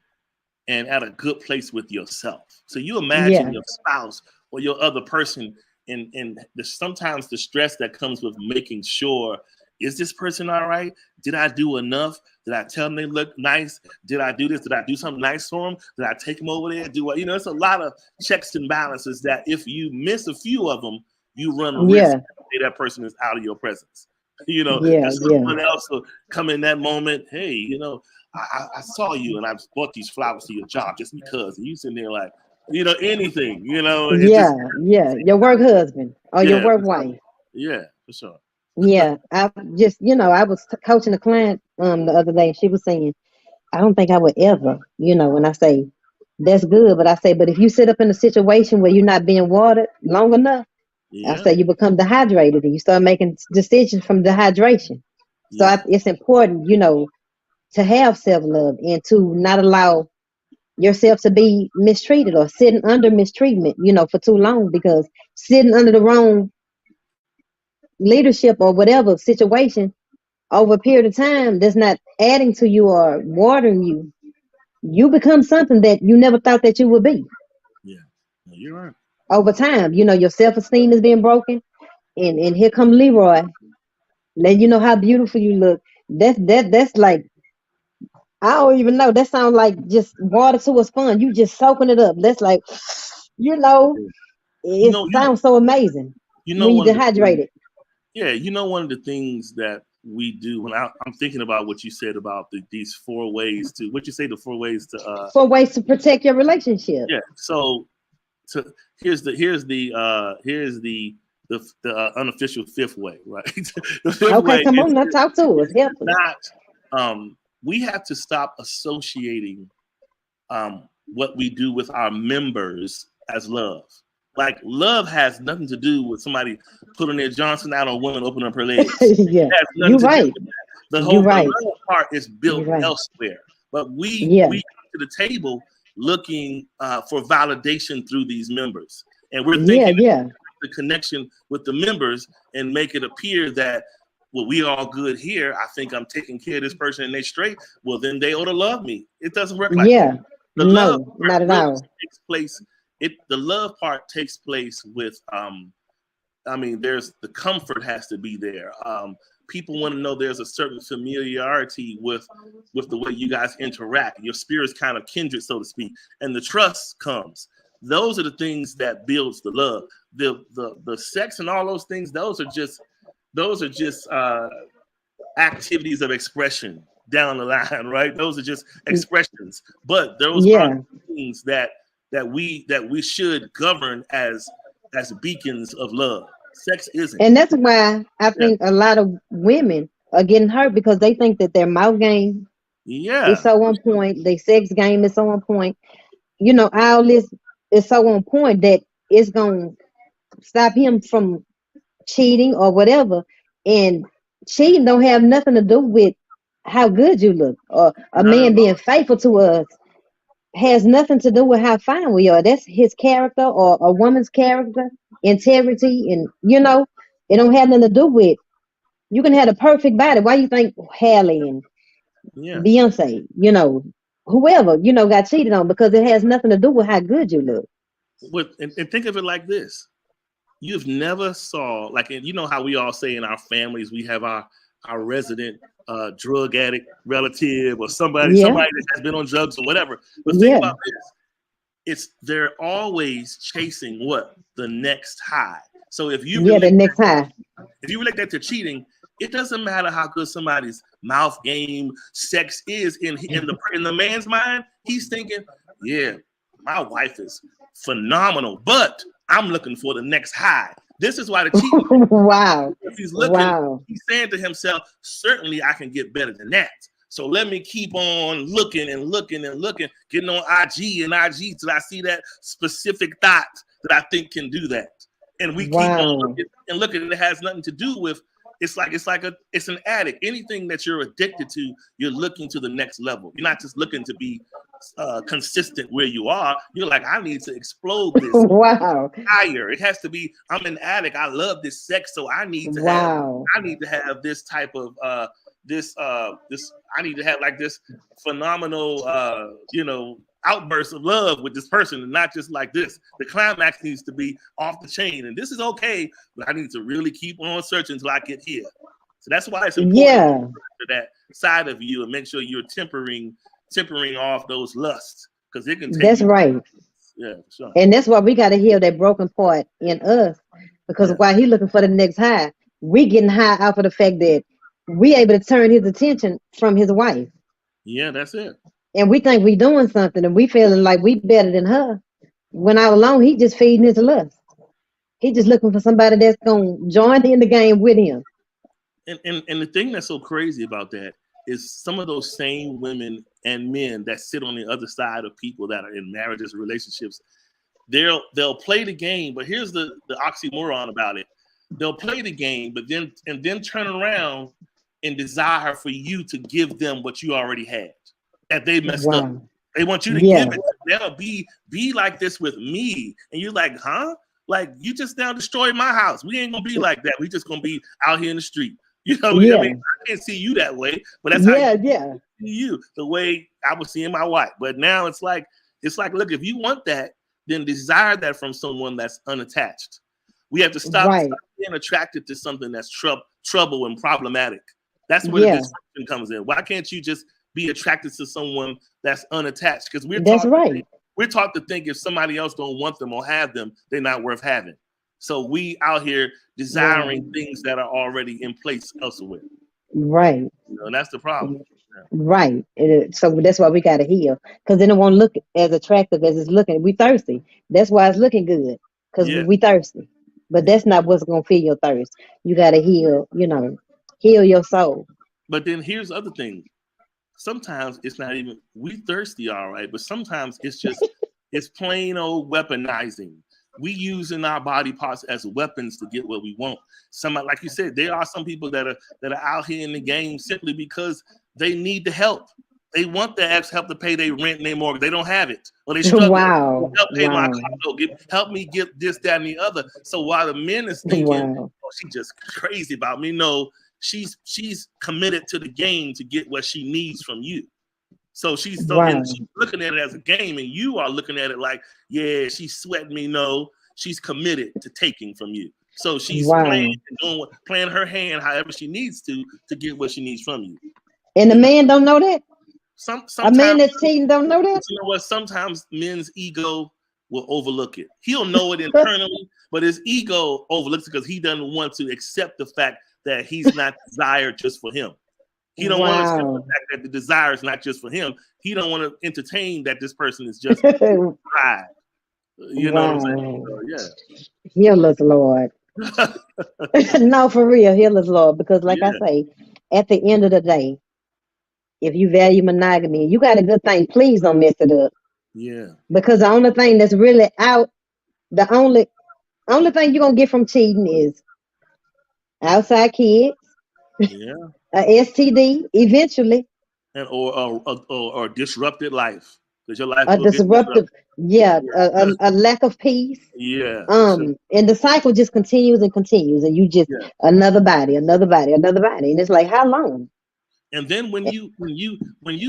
[SPEAKER 2] and at a good place with yourself. So you imagine
[SPEAKER 1] Yeah,
[SPEAKER 2] your spouse or your other person, and sometimes the stress that comes with making sure, is this person all right? Did I do enough? Did I tell them they look nice? Did I do this? Did I do something nice for them? Did I take them over there? Do I, it's a lot of checks and balances that if you miss a few of them, you run a risk
[SPEAKER 1] yeah,
[SPEAKER 2] that that person is out of your presence.
[SPEAKER 1] yeah,
[SPEAKER 2] And
[SPEAKER 1] yeah,
[SPEAKER 2] someone else will come in that moment. Hey, I saw you and I bought these flowers to your job just because. And you sitting there like, anything, it
[SPEAKER 1] yeah,
[SPEAKER 2] just,
[SPEAKER 1] yeah. Your work husband or your
[SPEAKER 2] yeah,
[SPEAKER 1] work
[SPEAKER 2] for sure.
[SPEAKER 1] wife.
[SPEAKER 2] Yeah, for sure.
[SPEAKER 1] Yeah, I just, I was coaching a client the other day. She was saying, I don't think I would ever, when I say that's good, but I say, but if you sit up in a situation where you're not being watered long enough, I
[SPEAKER 2] Yeah,
[SPEAKER 1] say you become dehydrated and you start making decisions from dehydration. So
[SPEAKER 2] yeah,
[SPEAKER 1] it's important, to have self love and to not allow yourself to be mistreated or sitting under mistreatment, for too long, because sitting under the wrong leadership or whatever situation over a period of time that's not adding to you or watering you, you become something that you never thought that you would be.
[SPEAKER 2] yeah. No, you're right.
[SPEAKER 1] Over time, your self-esteem is being broken, and here come Leroy, letting you know how beautiful you look. That's like, I don't even know. That sounds like just water to a sponge. You just soaking it up. That's like, you know,
[SPEAKER 2] Yeah. You
[SPEAKER 1] it
[SPEAKER 2] know, you
[SPEAKER 1] sounds so amazing when you
[SPEAKER 2] one of the things,
[SPEAKER 1] dehydrated.
[SPEAKER 2] yeah, one of the things that we do when I'm thinking about what you said about these four ways to what you say the four ways to
[SPEAKER 1] For ways to protect your relationship.
[SPEAKER 2] yeah. So here's the unofficial fifth way, right? The fifth
[SPEAKER 1] Okay,
[SPEAKER 2] way
[SPEAKER 1] come on, now talk to us.
[SPEAKER 2] is
[SPEAKER 1] Help us.
[SPEAKER 2] not we have to stop associating what we do with our members as love. Like love has nothing to do with somebody putting their Johnson out on a woman, opening up her legs.
[SPEAKER 1] Yeah,
[SPEAKER 2] It has nothing
[SPEAKER 1] you're
[SPEAKER 2] to do
[SPEAKER 1] right.
[SPEAKER 2] with that.
[SPEAKER 1] You're
[SPEAKER 2] The
[SPEAKER 1] right.
[SPEAKER 2] love part is
[SPEAKER 1] You're
[SPEAKER 2] built
[SPEAKER 1] right.
[SPEAKER 2] elsewhere. But
[SPEAKER 1] Yeah,
[SPEAKER 2] we come to the table looking for validation through these members, and we're
[SPEAKER 1] yeah,
[SPEAKER 2] thinking
[SPEAKER 1] yeah,
[SPEAKER 2] the connection with the members and make it appear that well, we all good here. I think I'm taking care of this person and they straight. Well, then they ought to love me. It doesn't work like that.
[SPEAKER 1] yeah.
[SPEAKER 2] The love
[SPEAKER 1] No,
[SPEAKER 2] part
[SPEAKER 1] not at
[SPEAKER 2] really
[SPEAKER 1] all.
[SPEAKER 2] takes place. The love part takes place with I mean, there's the comfort has to be there. People want to know there's a certain familiarity with the way you guys interact. Your spirits kind of kindred, so to speak, and the trust comes. Those are the things that builds the love. The sex and all those things. Those are just activities of expression down the line, right? Those are just expressions, but those aren't
[SPEAKER 1] Yeah,
[SPEAKER 2] things that we should govern as beacons of love. Sex isn't.
[SPEAKER 1] and that's why I
[SPEAKER 2] Yeah,
[SPEAKER 1] think a lot of women are getting hurt because they think that their mouth game is
[SPEAKER 2] yeah,
[SPEAKER 1] so on point, their sex game is so on point. All this is so on point that it's gonna stop him from cheating or whatever. And cheating don't have nothing to do with how good you look or a
[SPEAKER 2] not at
[SPEAKER 1] man being
[SPEAKER 2] all.
[SPEAKER 1] faithful to us. has nothing to do with how fine we are. That's his character or a woman's character, integrity, and it don't have nothing to do with. You can have a perfect body. Why you think Halle and
[SPEAKER 2] Yeah.
[SPEAKER 1] Beyonce, whoever, got cheated on because it has nothing to do with how good you look.
[SPEAKER 2] And think of it like this: you've never saw like, you know how we all say in our families we have our resident drug addict relative or somebody
[SPEAKER 1] Yeah,
[SPEAKER 2] that has been on drugs or whatever. But think
[SPEAKER 1] yeah,
[SPEAKER 2] about this: they're always chasing what? The next high. So
[SPEAKER 1] yeah. The next high.
[SPEAKER 2] if you relate that to cheating, it doesn't matter how good somebody's mouth game, sex is in the man's mind. He's thinking, yeah, my wife is phenomenal, but I'm looking for the next high. This is why the cheating.
[SPEAKER 1] Wow,
[SPEAKER 2] If he's looking,
[SPEAKER 1] wow,
[SPEAKER 2] he's saying to himself, certainly I can get better than that. So let me keep on looking and looking and looking, getting on IG and IG till I see that specific thought that I think can do that. And we keep on
[SPEAKER 1] wow.
[SPEAKER 2] looking and looking, and it has nothing to do with. It's an addict. Anything that you're addicted to, you're looking to the next level. You're not just looking to be consistent where you are. You're like, I need to explode this
[SPEAKER 1] Wow,
[SPEAKER 2] higher. It has to be, I'm an addict. I love this sex, so I need to
[SPEAKER 1] wow,
[SPEAKER 2] have this type of this I need to have like this phenomenal outburst of love with this person, and not just like this. The climax needs to be off the chain, and this is okay, but I need to really keep on searching until I get here. So that's why it's important
[SPEAKER 1] yeah.
[SPEAKER 2] to that side of you and make sure you're tempering off those lusts, because it can take
[SPEAKER 1] That's
[SPEAKER 2] you.
[SPEAKER 1] right.
[SPEAKER 2] Yeah, for sure.
[SPEAKER 1] And that's why we got to heal that broken part in us. Because
[SPEAKER 2] Yeah,
[SPEAKER 1] while he looking for the next high, we getting high off of the fact that we able to turn his attention from his wife.
[SPEAKER 2] yeah, that's it.
[SPEAKER 1] And we think we doing something and we feeling like we better than her. When all alone, he just feeding his lust. He just looking for somebody that's going to join in the game with him.
[SPEAKER 2] And the thing that's so crazy about that is some of those same women and men that sit on the other side of people that are in marriages, relationships, they'll play the game, but here's the oxymoron about it. They'll play the game, but then turn around and desire for you to give them what you already had that they messed up.
[SPEAKER 1] Wow.
[SPEAKER 2] They want you to
[SPEAKER 1] Yeah.
[SPEAKER 2] give it. They'll be like this with me, and you're like, huh? Like, you just now destroyed my house. We ain't gonna be like that. We just gonna be out here in the street. I mean,
[SPEAKER 1] Yeah.
[SPEAKER 2] I can't see you that way, but that's how
[SPEAKER 1] Yeah. Yeah.
[SPEAKER 2] you the way I was seeing my wife. But now it's like, look, if you want that, then desire that from someone that's unattached. We have to stop
[SPEAKER 1] Right.
[SPEAKER 2] being attracted to something that's trouble and problematic. That's where the
[SPEAKER 1] Yeah.
[SPEAKER 2] dysfunction comes in. Why can't you just be attracted to someone that's unattached? Because
[SPEAKER 1] That's right.
[SPEAKER 2] we're taught to think if somebody else don't want them or have them, they're not worth having. So we out here desiring things that are already in place elsewhere.
[SPEAKER 1] Right.
[SPEAKER 2] And that's the problem.
[SPEAKER 1] Right. So that's why we got to heal because then it won't look as attractive as it's looking. We thirsty. That's why it's looking good because
[SPEAKER 2] Yeah.
[SPEAKER 1] we thirsty. But that's not what's going to fill your thirst. You got to heal, heal your soul.
[SPEAKER 2] But then here's the other thing. Sometimes it's not even, we thirsty, all right, but sometimes it's plain old weaponizing. We using our body parts as weapons to get what we want. Somebody, like you said, there are some people that are out here in the game simply because they need the help. They want the extra help to pay their rent and their mortgage. They don't have it, or they struggle.
[SPEAKER 1] Wow.
[SPEAKER 2] Help pay my
[SPEAKER 1] Wow.
[SPEAKER 2] car note. Help me get this, that, and the other. So while the men is thinking,
[SPEAKER 1] Wow.
[SPEAKER 2] oh, she just crazy about me. No, she's committed to the game to get what she needs from you. So she's
[SPEAKER 1] Wow.
[SPEAKER 2] looking at it as a game, and you are looking at it like, yeah, she's sweating me. No, she's committed to taking from you. So she's
[SPEAKER 1] Wow.
[SPEAKER 2] playing her hand however she needs to get what she needs from you.
[SPEAKER 1] And the man don't know that? A
[SPEAKER 2] Sometimes,
[SPEAKER 1] man that's cheating don't know that?
[SPEAKER 2] you know what? Sometimes men's ego will overlook it. He'll know it internally, but his ego overlooks it because he doesn't want to accept the fact that he's not desired just for him. He don't want to accept the fact that the desire is not just for him. He don't want to entertain that this person is just pride. You know what I'm saying? So, yeah.
[SPEAKER 1] Heal us, Lord. No, for real, heal us, Lord. Because like I say, at the end of the day, if you value monogamy, you got a good thing, please don't mess it up.
[SPEAKER 2] Yeah.
[SPEAKER 1] Because the only thing that's really out, the only thing you're gonna get from cheating is outside kids,
[SPEAKER 2] Yeah.
[SPEAKER 1] a STD eventually.
[SPEAKER 2] And or disrupted life. because your life
[SPEAKER 1] A
[SPEAKER 2] will get
[SPEAKER 1] disruptive,
[SPEAKER 2] disrupted.
[SPEAKER 1] yeah,
[SPEAKER 2] Yeah.
[SPEAKER 1] a lack of peace.
[SPEAKER 2] Yeah, for sure.
[SPEAKER 1] And the cycle just continues and continues, and you just
[SPEAKER 2] Yeah.
[SPEAKER 1] another body, another body, another body, and it's like, how long?
[SPEAKER 2] And then when you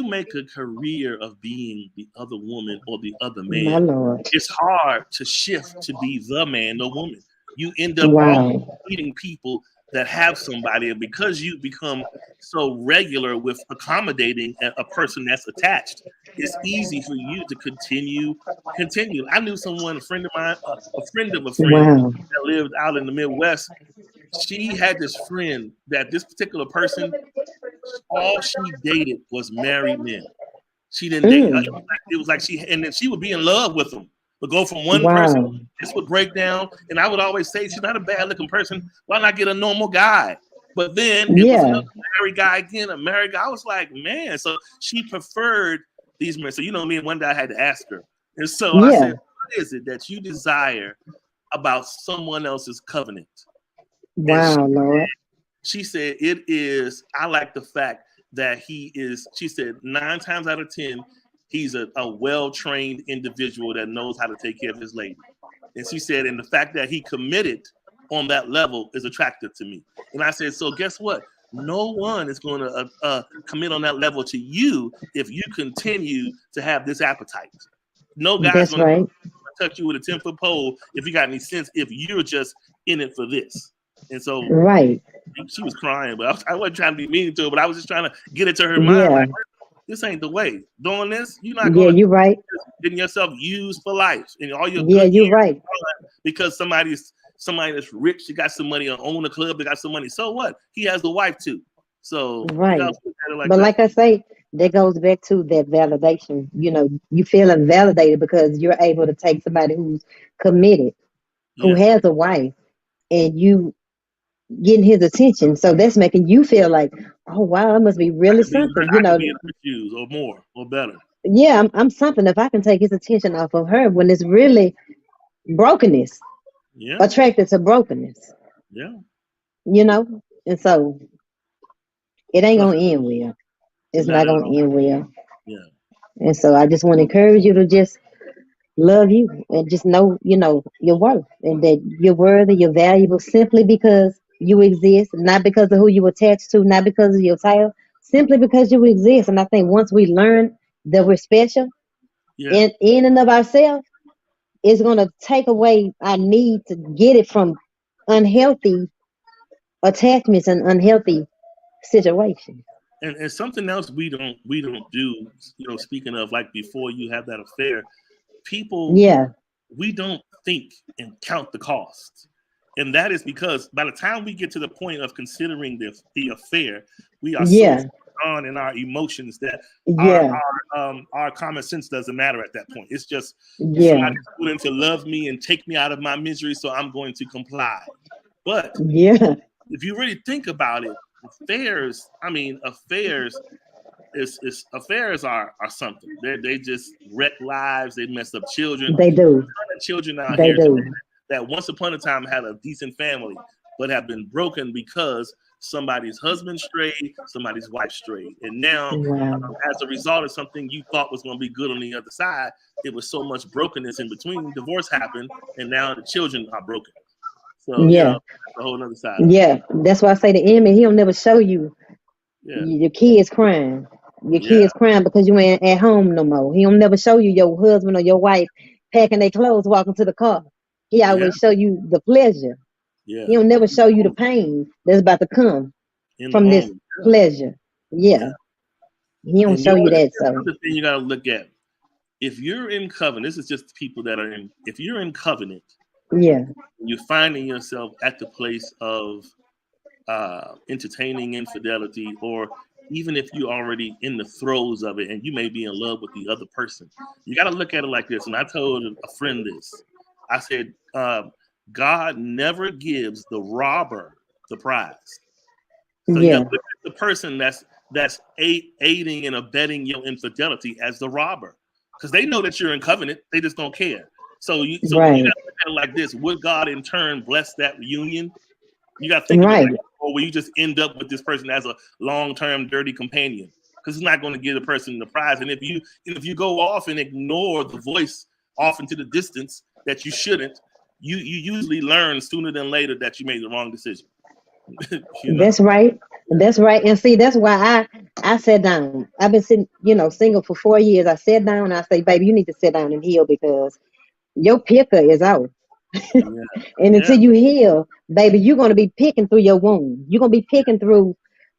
[SPEAKER 2] make a career of being the other woman or the other
[SPEAKER 1] My
[SPEAKER 2] man,
[SPEAKER 1] Lord.
[SPEAKER 2] it's hard to shift to be the man or woman. You end up all
[SPEAKER 1] Wow.
[SPEAKER 2] meeting people that have somebody, and because you become so regular with accommodating a person that's attached, it's easy for you to continue. I knew someone, a friend of mine, a friend of a friend
[SPEAKER 1] Wow.
[SPEAKER 2] that lived out in the Midwest. She had this friend that this particular person, all she dated was married men. She didn't date.
[SPEAKER 1] Mm.
[SPEAKER 2] It was like she, and then she would be in love with them, but go from one person.
[SPEAKER 1] Wow.
[SPEAKER 2] This would break down, and I would always say she's not a bad looking person. Why not get a normal guy? But then it was
[SPEAKER 1] Yeah.
[SPEAKER 2] another married guy again, a married guy. I was like, man. So she preferred these men. So you know me, and one day I had to ask her, and so I
[SPEAKER 1] Yeah.
[SPEAKER 2] said, "What is it that you desire about someone else's covenant?" And
[SPEAKER 1] Wow, Lord.
[SPEAKER 2] she said, it is, I like the fact that he is, she said, 9 times out of 10, he's a well-trained individual that knows how to take care of his lady. And she said, and the fact that he committed on that level is attractive to me. And I said, so guess what? No one is going to commit on that level to you if you continue to have this appetite. No guy's
[SPEAKER 1] That's
[SPEAKER 2] going to
[SPEAKER 1] right.
[SPEAKER 2] touch you with a 10-foot pole if you got any sense, if you're just in it for this. And so
[SPEAKER 1] Right.
[SPEAKER 2] she was crying, but I wasn't trying to be mean to her, but I was just trying to get it to her mind.
[SPEAKER 1] Yeah.
[SPEAKER 2] Like, this ain't the way. Doing this, you're not
[SPEAKER 1] Yeah,
[SPEAKER 2] going to
[SPEAKER 1] you're right.
[SPEAKER 2] getting yourself used for life and all your
[SPEAKER 1] Yeah,
[SPEAKER 2] good
[SPEAKER 1] you're
[SPEAKER 2] years
[SPEAKER 1] right.
[SPEAKER 2] because somebody that's rich, she got some money, or own a club, they got some money. So what? He has a wife too. So you
[SPEAKER 1] Right.
[SPEAKER 2] gotta look at it like
[SPEAKER 1] But
[SPEAKER 2] that.
[SPEAKER 1] like I say, that goes back to that validation. You feeling validated because you're able to take somebody who's committed, who
[SPEAKER 2] Yeah.
[SPEAKER 1] has a wife, and you getting his attention. So that's making you feel like, oh wow, I must be really something.
[SPEAKER 2] I could be in her shoes or more or better.
[SPEAKER 1] Yeah, I'm something if I can take his attention off of her when it's really brokenness,
[SPEAKER 2] Yeah.
[SPEAKER 1] attracted to brokenness,
[SPEAKER 2] Yeah.
[SPEAKER 1] you know? And so it ain't
[SPEAKER 2] So
[SPEAKER 1] gonna end well. It's
[SPEAKER 2] not
[SPEAKER 1] not
[SPEAKER 2] at
[SPEAKER 1] gonna
[SPEAKER 2] all.
[SPEAKER 1] end well.
[SPEAKER 2] Yeah.
[SPEAKER 1] And so I just want to encourage you to just love you and just know, your worth and that you're worthy, you're valuable simply because you exist, not because of who you attach to, not because of your title, simply because you exist. And I think once we learn that we're special
[SPEAKER 2] Yeah.
[SPEAKER 1] in and of ourselves, it's gonna take away our need to get it from unhealthy attachments and unhealthy situations.
[SPEAKER 2] And something else we don't do, speaking of like before you have that affair, people,
[SPEAKER 1] Yeah,
[SPEAKER 2] we don't think and count the cost. And that is because by the time we get to the point of considering the affair, we are so
[SPEAKER 1] yeah,
[SPEAKER 2] on in our emotions that our
[SPEAKER 1] yeah,
[SPEAKER 2] our common sense doesn't matter at that point. It's just
[SPEAKER 1] yeah,
[SPEAKER 2] somebody's willing to love me and take me out of my misery, so I'm going to comply. But
[SPEAKER 1] yeah.
[SPEAKER 2] if you really think about it, affairs is affairs are something. They just wreck lives. They mess up children.
[SPEAKER 1] They do.
[SPEAKER 2] Children out
[SPEAKER 1] They
[SPEAKER 2] here today
[SPEAKER 1] do.
[SPEAKER 2] that once upon a time had a decent family, but have been broken because somebody's husband strayed, somebody's wife strayed, and now
[SPEAKER 1] Wow.
[SPEAKER 2] as a result of something you thought was going to be good on the other side, it was so much brokenness in between. Divorce happened, and now the children are broken. So
[SPEAKER 1] Yeah,
[SPEAKER 2] that's a whole other side of it.
[SPEAKER 1] yeah. That's why I say the enemy, he'll never show you
[SPEAKER 2] Yeah,
[SPEAKER 1] your kids crying. Your
[SPEAKER 2] yeah,
[SPEAKER 1] kids crying because you ain't at home no more. He'll never show you your husband or your wife packing their clothes, walking to the car. He
[SPEAKER 2] yeah,
[SPEAKER 1] always show you the pleasure.
[SPEAKER 2] yeah.
[SPEAKER 1] He'll never show you the pain that's about to come
[SPEAKER 2] In the
[SPEAKER 1] from this
[SPEAKER 2] home.
[SPEAKER 1] pleasure.
[SPEAKER 2] Yeah.
[SPEAKER 1] Yeah, he don't
[SPEAKER 2] And you
[SPEAKER 1] show
[SPEAKER 2] know
[SPEAKER 1] you
[SPEAKER 2] what?
[SPEAKER 1] that.
[SPEAKER 2] Here's
[SPEAKER 1] So
[SPEAKER 2] another thing you got to look at. If you're in covenant, this is just people that are in. If you're in covenant,
[SPEAKER 1] yeah,
[SPEAKER 2] you're finding yourself at the place of entertaining infidelity, or even if you're already in the throes of it and you may be in love with the other person, you got to look at it like this. And I told a friend this. I said, God never gives the robber the prize. So you got
[SPEAKER 1] yeah,
[SPEAKER 2] to look at the person that's aiding and abetting your infidelity as the robber, because they know that you're in covenant. They just don't care. So when you got
[SPEAKER 1] right,
[SPEAKER 2] to look at it like this, would God in turn bless that reunion? You got to think of it like,
[SPEAKER 1] right.
[SPEAKER 2] or will you just end up with this person as a long-term dirty companion? because it's not going to give the person the prize. And if you go off and ignore the voice off into the distance that you shouldn't, you usually learn sooner than later that you made the wrong decision. You know?
[SPEAKER 1] That's right. That's right. And see, that's why I sat down. I've been sitting, single for 4 years. I sat down and I say, baby, you need to sit down and heal because your picker is out.
[SPEAKER 2] Yeah,
[SPEAKER 1] And
[SPEAKER 2] yeah,
[SPEAKER 1] until you heal, baby, you're gonna be picking through your wound. You're gonna be picking through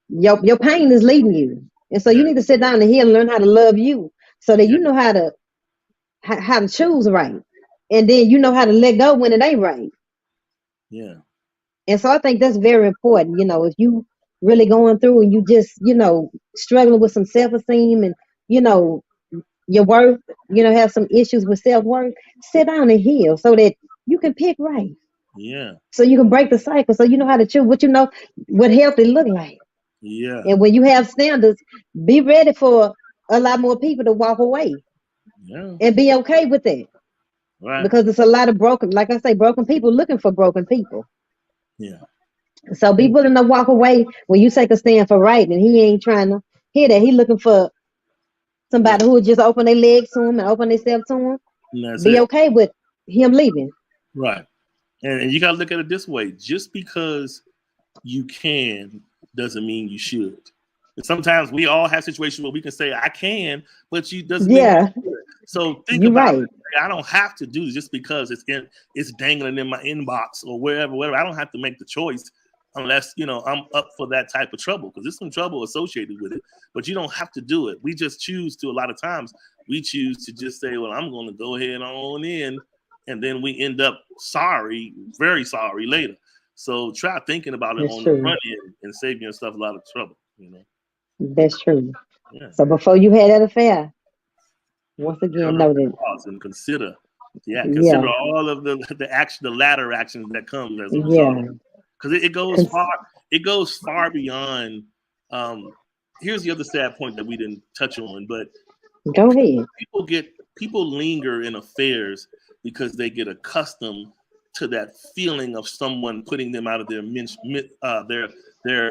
[SPEAKER 1] your pain is leading you. And so you
[SPEAKER 2] yeah,
[SPEAKER 1] need to sit down and heal and learn how to love you so that
[SPEAKER 2] yeah,
[SPEAKER 1] you know how to choose right. And then you know how to let go when it ain't right.
[SPEAKER 2] yeah,
[SPEAKER 1] And so I think that's very important. If you really going through and you just, struggling with some self-esteem and, you know, your worth, have some issues with self-worth, sit down and heal so that you can pick right.
[SPEAKER 2] yeah,
[SPEAKER 1] So you can break the cycle. So you know how to choose what healthy look like.
[SPEAKER 2] yeah,
[SPEAKER 1] And when you have standards, be ready for a lot more people to walk away
[SPEAKER 2] yeah.
[SPEAKER 1] and be okay with that.
[SPEAKER 2] Right.
[SPEAKER 1] Because it's a lot of broken, like I say, broken people looking for broken people.
[SPEAKER 2] Yeah.
[SPEAKER 1] So be
[SPEAKER 2] And,
[SPEAKER 1] willing to walk away when you take a stand for right, and he ain't trying to hear that. He looking for
[SPEAKER 2] yeah.
[SPEAKER 1] somebody who would just open their legs to him and open themselves to him.
[SPEAKER 2] And that's
[SPEAKER 1] Be
[SPEAKER 2] it.
[SPEAKER 1] okay with him leaving.
[SPEAKER 2] Right. And you got to look at it this way: just because you can doesn't mean you should. And sometimes we all have situations where we can say I can, but you doesn't mean
[SPEAKER 1] Yeah,
[SPEAKER 2] you should. So think
[SPEAKER 1] you're
[SPEAKER 2] about
[SPEAKER 1] right.
[SPEAKER 2] it. I don't have to do just because it's dangling in my inbox or wherever. I don't have to make the choice unless I'm up for that type of trouble, because there's some trouble associated with it. But you don't have to do it. We just choose to. A lot of times we choose to just say, well, I'm going to go ahead on in, and then we end up sorry, very sorry later. So try thinking about it
[SPEAKER 1] That's
[SPEAKER 2] on the
[SPEAKER 1] true.
[SPEAKER 2] front end and save yourself a lot of trouble.
[SPEAKER 1] That's true.
[SPEAKER 2] Yeah.
[SPEAKER 1] So before you had that affair, once again, know that.
[SPEAKER 2] Pause and consider. Yeah, consider
[SPEAKER 1] Yeah,
[SPEAKER 2] all of the latter actions that come as a result.
[SPEAKER 1] yeah.
[SPEAKER 2] Because it goes
[SPEAKER 1] Cons-
[SPEAKER 2] far. It goes far beyond. Um, Here's the other sad point that we didn't touch on, but
[SPEAKER 1] Go ahead.
[SPEAKER 2] people linger in affairs because they get accustomed to that feeling of someone putting them out of their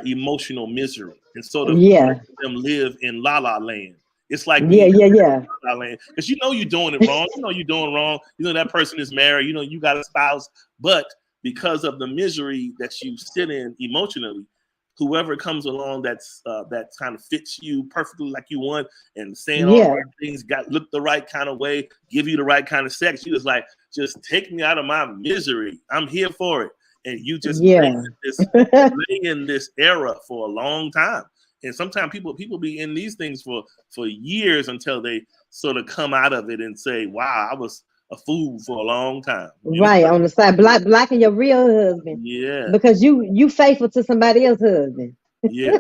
[SPEAKER 2] emotional misery, and sort of
[SPEAKER 1] Yeah,
[SPEAKER 2] them live in la la land. It's like
[SPEAKER 1] yeah,
[SPEAKER 2] being
[SPEAKER 1] yeah, yeah,
[SPEAKER 2] in la la land, because you're doing it wrong. You're doing wrong. That person is married. You got a spouse, but because of the misery that you sit in emotionally, whoever comes along that kind of fits you perfectly like you want, and saying all the
[SPEAKER 1] yeah,
[SPEAKER 2] right things, look the right kind of way, give you the right kind of sex, you just like, just take me out of my misery. I'm here for it. And you just
[SPEAKER 1] yeah.
[SPEAKER 2] lay in this era for a long time. And sometimes people be in these things for years until they sort of come out of it and say, wow, I was a fool for a long time.
[SPEAKER 1] Right on the side, blocking your real husband
[SPEAKER 2] Yeah,
[SPEAKER 1] because you faithful to somebody else's husband.
[SPEAKER 2] yeah,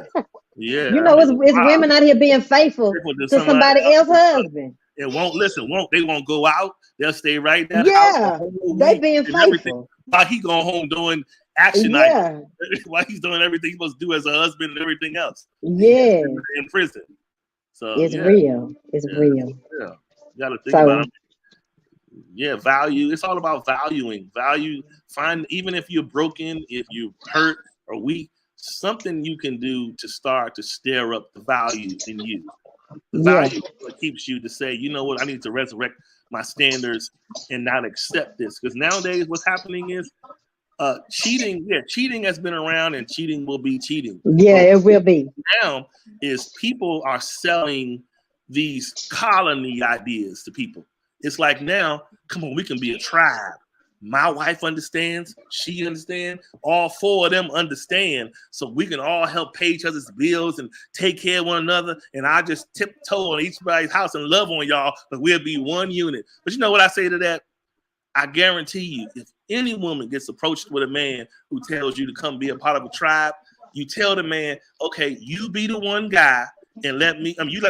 [SPEAKER 2] yeah.
[SPEAKER 1] You
[SPEAKER 2] I
[SPEAKER 1] know,
[SPEAKER 2] mean,
[SPEAKER 1] it's
[SPEAKER 2] wow,
[SPEAKER 1] women out here being faithful
[SPEAKER 2] people to
[SPEAKER 1] to
[SPEAKER 2] somebody
[SPEAKER 1] somebody else's
[SPEAKER 2] else.
[SPEAKER 1] husband.
[SPEAKER 2] It won't listen. They won't go out. They'll stay right in that house the
[SPEAKER 1] Yeah,
[SPEAKER 2] whole
[SPEAKER 1] they
[SPEAKER 2] week
[SPEAKER 1] being
[SPEAKER 2] and everything.
[SPEAKER 1] faithful.
[SPEAKER 2] While he going home doing action items,
[SPEAKER 1] Yeah,
[SPEAKER 2] while he's doing everything he's supposed to do as a husband and everything else.
[SPEAKER 1] yeah.
[SPEAKER 2] In prison. So
[SPEAKER 1] It's
[SPEAKER 2] yeah,
[SPEAKER 1] real. It's
[SPEAKER 2] yeah,
[SPEAKER 1] real.
[SPEAKER 2] yeah. You got to think about
[SPEAKER 1] So
[SPEAKER 2] it. Yeah, value. It's all about valuing. Value. Find, even if you're broken, if you're hurt or weak, something you can do to start to stir up the value in you. The
[SPEAKER 1] yeah,
[SPEAKER 2] value is what keeps you to say, you know what, I need to resurrect my standards and not accept this. Because nowadays, what's happening is cheating. Yeah, cheating has been around, and cheating will be cheating.
[SPEAKER 1] yeah.
[SPEAKER 2] But
[SPEAKER 1] It will be.
[SPEAKER 2] now is people are selling these colony ideas to people. It's like, now, come on, we can be a tribe. My wife understands, she understands, all four of them understand, so we can all help pay each other's bills and take care of one another. And I just tiptoe on eachbody's house and love on y'all, but we'll be one unit. But you know what I say to that? I guarantee you, if any woman gets approached with a man who tells you to come be a part of a tribe, you tell the man, okay, you be the one guy, and let me, you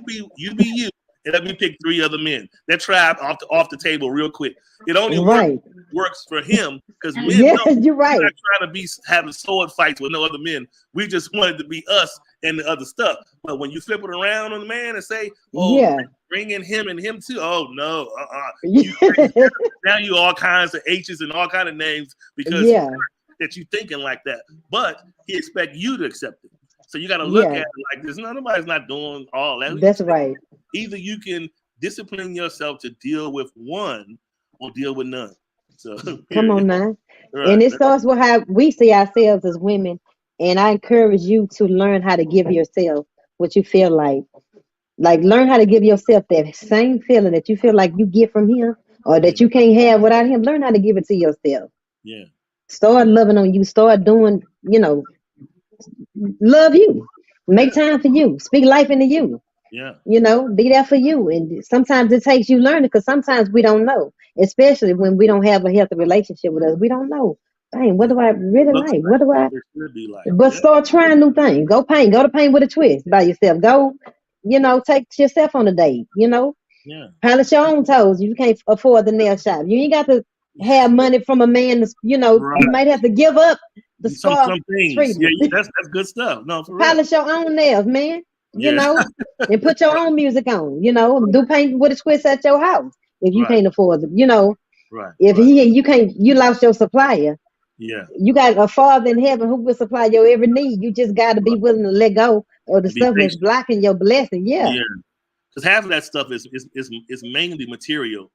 [SPEAKER 2] be you, and let me pick three other men. That tribe off the table real quick. It only
[SPEAKER 1] Right.
[SPEAKER 2] works for him, because men
[SPEAKER 1] Yeah,
[SPEAKER 2] know
[SPEAKER 1] you're
[SPEAKER 2] we're
[SPEAKER 1] right.
[SPEAKER 2] not trying to be having sword fights with no other men. We just wanted to be us and the other stuff. But when you flip it around on the man and say, oh,
[SPEAKER 1] Yeah.
[SPEAKER 2] bring in him and him too. Oh no, you
[SPEAKER 1] Yeah.
[SPEAKER 2] now you all kinds of H's and all kind of names because
[SPEAKER 1] Yeah.
[SPEAKER 2] that you thinking like that. But he expect you to accept it. So you got to look at
[SPEAKER 1] Yeah,
[SPEAKER 2] it like this. Nobody's not doing all that.
[SPEAKER 1] that's right.
[SPEAKER 2] Either you can discipline yourself to deal with one or deal with none. So
[SPEAKER 1] Come
[SPEAKER 2] period.
[SPEAKER 1] on now.
[SPEAKER 2] Right.
[SPEAKER 1] And it starts with how we see ourselves as women. And I encourage you to learn how to give yourself what you feel like. Like, learn how to give yourself that same feeling that you feel like you get from him or that
[SPEAKER 2] Mm,
[SPEAKER 1] you can't have without him. Learn how to give it to yourself.
[SPEAKER 2] yeah.
[SPEAKER 1] Start loving on you. Start doing, love you. Make
[SPEAKER 2] Yeah.
[SPEAKER 1] time for you. Speak life into you.
[SPEAKER 2] Yeah.
[SPEAKER 1] Be there for you. And sometimes it takes you learning because sometimes we don't know, especially when we don't have a healthy relationship with us. We don't know. Dang, what
[SPEAKER 2] Yeah.
[SPEAKER 1] do I really
[SPEAKER 2] Looks
[SPEAKER 1] like? What
[SPEAKER 2] like
[SPEAKER 1] do I?
[SPEAKER 2] it should be like.
[SPEAKER 1] But
[SPEAKER 2] Yeah.
[SPEAKER 1] start trying new things. Go paint. Go to paint with a twist by yourself. Go, take yourself on a date.
[SPEAKER 2] Yeah.
[SPEAKER 1] Polish your own toes. You can't afford the nail shop. You ain't got to have money from a man. You
[SPEAKER 2] Right.
[SPEAKER 1] might have to give up the spa
[SPEAKER 2] Some things. Yeah.
[SPEAKER 1] treatment.
[SPEAKER 2] That's good stuff. No, for real.
[SPEAKER 1] Polish your own nails, man. You
[SPEAKER 2] Yeah.
[SPEAKER 1] know, and put your own music on. Do paint with a twist at your house if you
[SPEAKER 2] Right.
[SPEAKER 1] can't afford it.
[SPEAKER 2] Right.
[SPEAKER 1] If
[SPEAKER 2] Right.
[SPEAKER 1] you lost your supplier.
[SPEAKER 2] Yeah.
[SPEAKER 1] You got a father in heaven who will supply your every need. You just got to be
[SPEAKER 2] Right.
[SPEAKER 1] willing to let go of the
[SPEAKER 2] And be
[SPEAKER 1] stuff that's
[SPEAKER 2] patient.
[SPEAKER 1] blocking your blessing. Yeah,
[SPEAKER 2] Yeah. Because half of that stuff is mainly material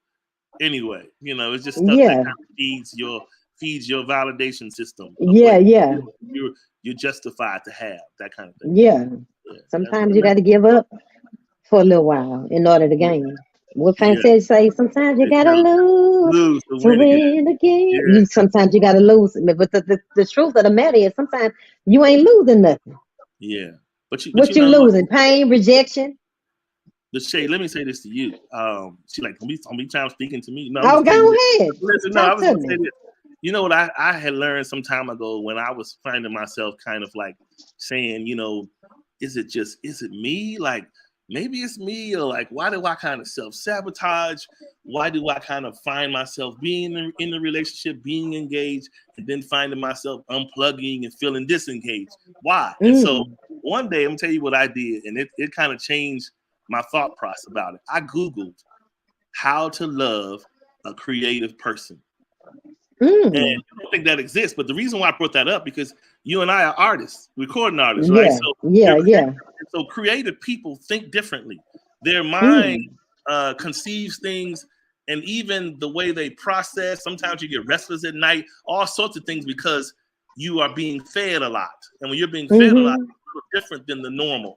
[SPEAKER 2] anyway. It's just stuff that
[SPEAKER 1] yeah,
[SPEAKER 2] kind of feeds your validation system of what
[SPEAKER 1] yeah, yeah,
[SPEAKER 2] you're justified to have, that kind of thing.
[SPEAKER 1] yeah.
[SPEAKER 2] Yeah.
[SPEAKER 1] Sometimes you got to give up for a little while in order to gain. What Fan
[SPEAKER 2] Yeah.
[SPEAKER 1] said, say sometimes you
[SPEAKER 2] You
[SPEAKER 1] gotta
[SPEAKER 2] gotta
[SPEAKER 1] lose
[SPEAKER 2] lose to
[SPEAKER 1] to
[SPEAKER 2] win again.
[SPEAKER 1] win again.
[SPEAKER 2] Yeah.
[SPEAKER 1] Sometimes you gotta lose, but the truth of the matter is sometimes you ain't losing nothing.
[SPEAKER 2] Yeah. But you
[SPEAKER 1] What you
[SPEAKER 2] know what?
[SPEAKER 1] losing? Pain, rejection.
[SPEAKER 2] The Shay, let me say this to you. She like, don't be time speaking to me. No, I'm
[SPEAKER 1] Oh,
[SPEAKER 2] just telling you.
[SPEAKER 1] go ahead,
[SPEAKER 2] Listen, no, I
[SPEAKER 1] talk
[SPEAKER 2] was
[SPEAKER 1] to
[SPEAKER 2] gonna say
[SPEAKER 1] me.
[SPEAKER 2] this. You know what I had learned some time ago when I was finding myself kind of like saying, is it me? Like maybe it's me, or like why do I kind of self-sabotage? Why do I kind of find myself being in the relationship, being engaged, and then finding myself unplugging and feeling disengaged? Why? And so
[SPEAKER 1] Mm,
[SPEAKER 2] one day I'm gonna tell you what I did, and it kind of changed my thought process about it. I Googled how to love a creative person. And
[SPEAKER 1] mm.
[SPEAKER 2] I don't think that exists. But the reason why I brought that up because you and I are artists, recording artists, right?
[SPEAKER 1] Yeah,
[SPEAKER 2] So
[SPEAKER 1] yeah, yeah.
[SPEAKER 2] creative people think differently. Their mind
[SPEAKER 1] Mm,
[SPEAKER 2] conceives things, and even the way they process. Sometimes you get restless at night, all sorts of things because you are being fed a lot. And when you're being fed a lot,
[SPEAKER 1] mm-hmm,
[SPEAKER 2] it's a little different than the normal.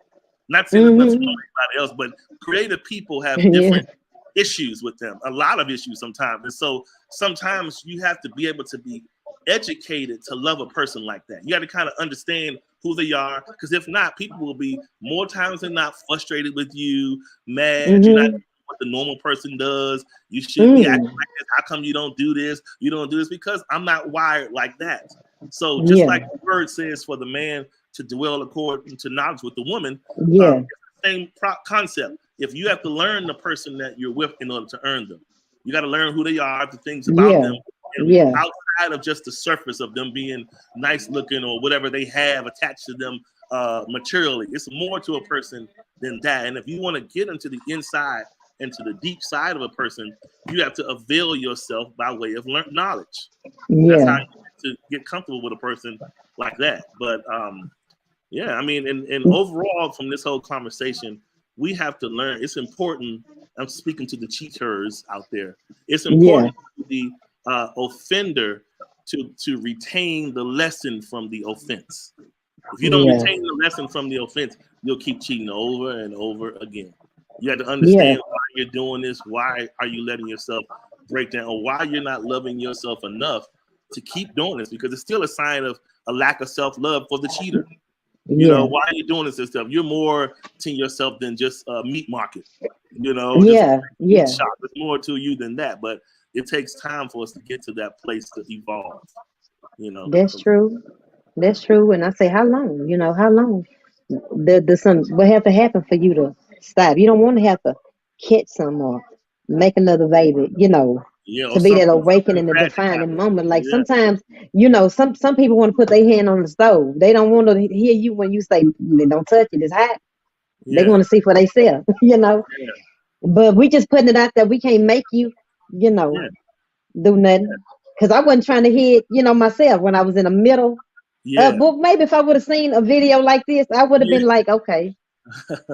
[SPEAKER 2] Not saying there's nothing wrong
[SPEAKER 1] mm-hmm.
[SPEAKER 2] with anybody else, but creative people have
[SPEAKER 1] Yeah,
[SPEAKER 2] different issues with them, a lot of issues sometimes. And so sometimes you have to be able to be educated to love a person like that. You got to kind of understand who they are, because if not, people will be more times than not frustrated with you, mad. You're not
[SPEAKER 1] mm-hmm,
[SPEAKER 2] doing what the normal person does. You should be acting
[SPEAKER 1] mm.
[SPEAKER 2] like this. How come you don't do this? You don't do this because I'm not wired like that. So just
[SPEAKER 1] Yeah,
[SPEAKER 2] like the word says for the man to dwell according to knowledge with the woman,
[SPEAKER 1] yeah,
[SPEAKER 2] it's the same concept. If you have to learn the person that you're with in order to earn them, you got to learn who they are, the things about
[SPEAKER 1] yeah,
[SPEAKER 2] them, and
[SPEAKER 1] yeah,
[SPEAKER 2] outside of just the surface of them being nice looking or whatever they have attached to them materially. It's more to a person than that. And if you want to get into the inside and to the deep side of a person, you have to avail yourself by way of knowledge. That's how
[SPEAKER 1] yeah,
[SPEAKER 2] you get comfortable with a person like that. But yeah, I mean, and overall, from this whole conversation, we have to learn. It's important. I'm speaking to the cheaters out there. It's
[SPEAKER 1] yeah,
[SPEAKER 2] important to the offender to retain the lesson from the offense. If you don't
[SPEAKER 1] yeah,
[SPEAKER 2] retain the lesson from the offense, you'll keep cheating over and over again. You have to
[SPEAKER 1] yeah,
[SPEAKER 2] understand why you're doing this. Why are you letting yourself break down, or why you're not loving yourself enough to keep doing this? Because it's still a sign of a lack of self-love for the cheater.
[SPEAKER 1] yeah,
[SPEAKER 2] Why are you doing this and stuff? You're more to yourself than just a meat market, just
[SPEAKER 1] yeah,
[SPEAKER 2] meat
[SPEAKER 1] yeah.
[SPEAKER 2] shop. There's more to you than that. But it takes time for us to get to that place to evolve,
[SPEAKER 1] That's true. That's true. And I say, how long? How long? The some what have to happen for you to stop? You don't want to have to catch some or make another baby.
[SPEAKER 2] Yeah, or
[SPEAKER 1] To be that
[SPEAKER 2] something
[SPEAKER 1] awakening, the
[SPEAKER 2] tragic
[SPEAKER 1] defining
[SPEAKER 2] happens.
[SPEAKER 1] moment. Like
[SPEAKER 2] Yeah,
[SPEAKER 1] sometimes, some people want to put their hand on the stove. They don't want to hear you when you say, "Don't touch it. It's hot." They
[SPEAKER 2] yeah,
[SPEAKER 1] want to see for themselves.
[SPEAKER 2] yeah,
[SPEAKER 1] But we just putting it out there. We can't make you, you know,
[SPEAKER 2] yeah,
[SPEAKER 1] do nothing. Because I wasn't trying to hear it, myself when I was in the middle.
[SPEAKER 2] Yeah.
[SPEAKER 1] But maybe if I would have seen a video like this, I would have
[SPEAKER 2] Yeah.
[SPEAKER 1] been like, okay.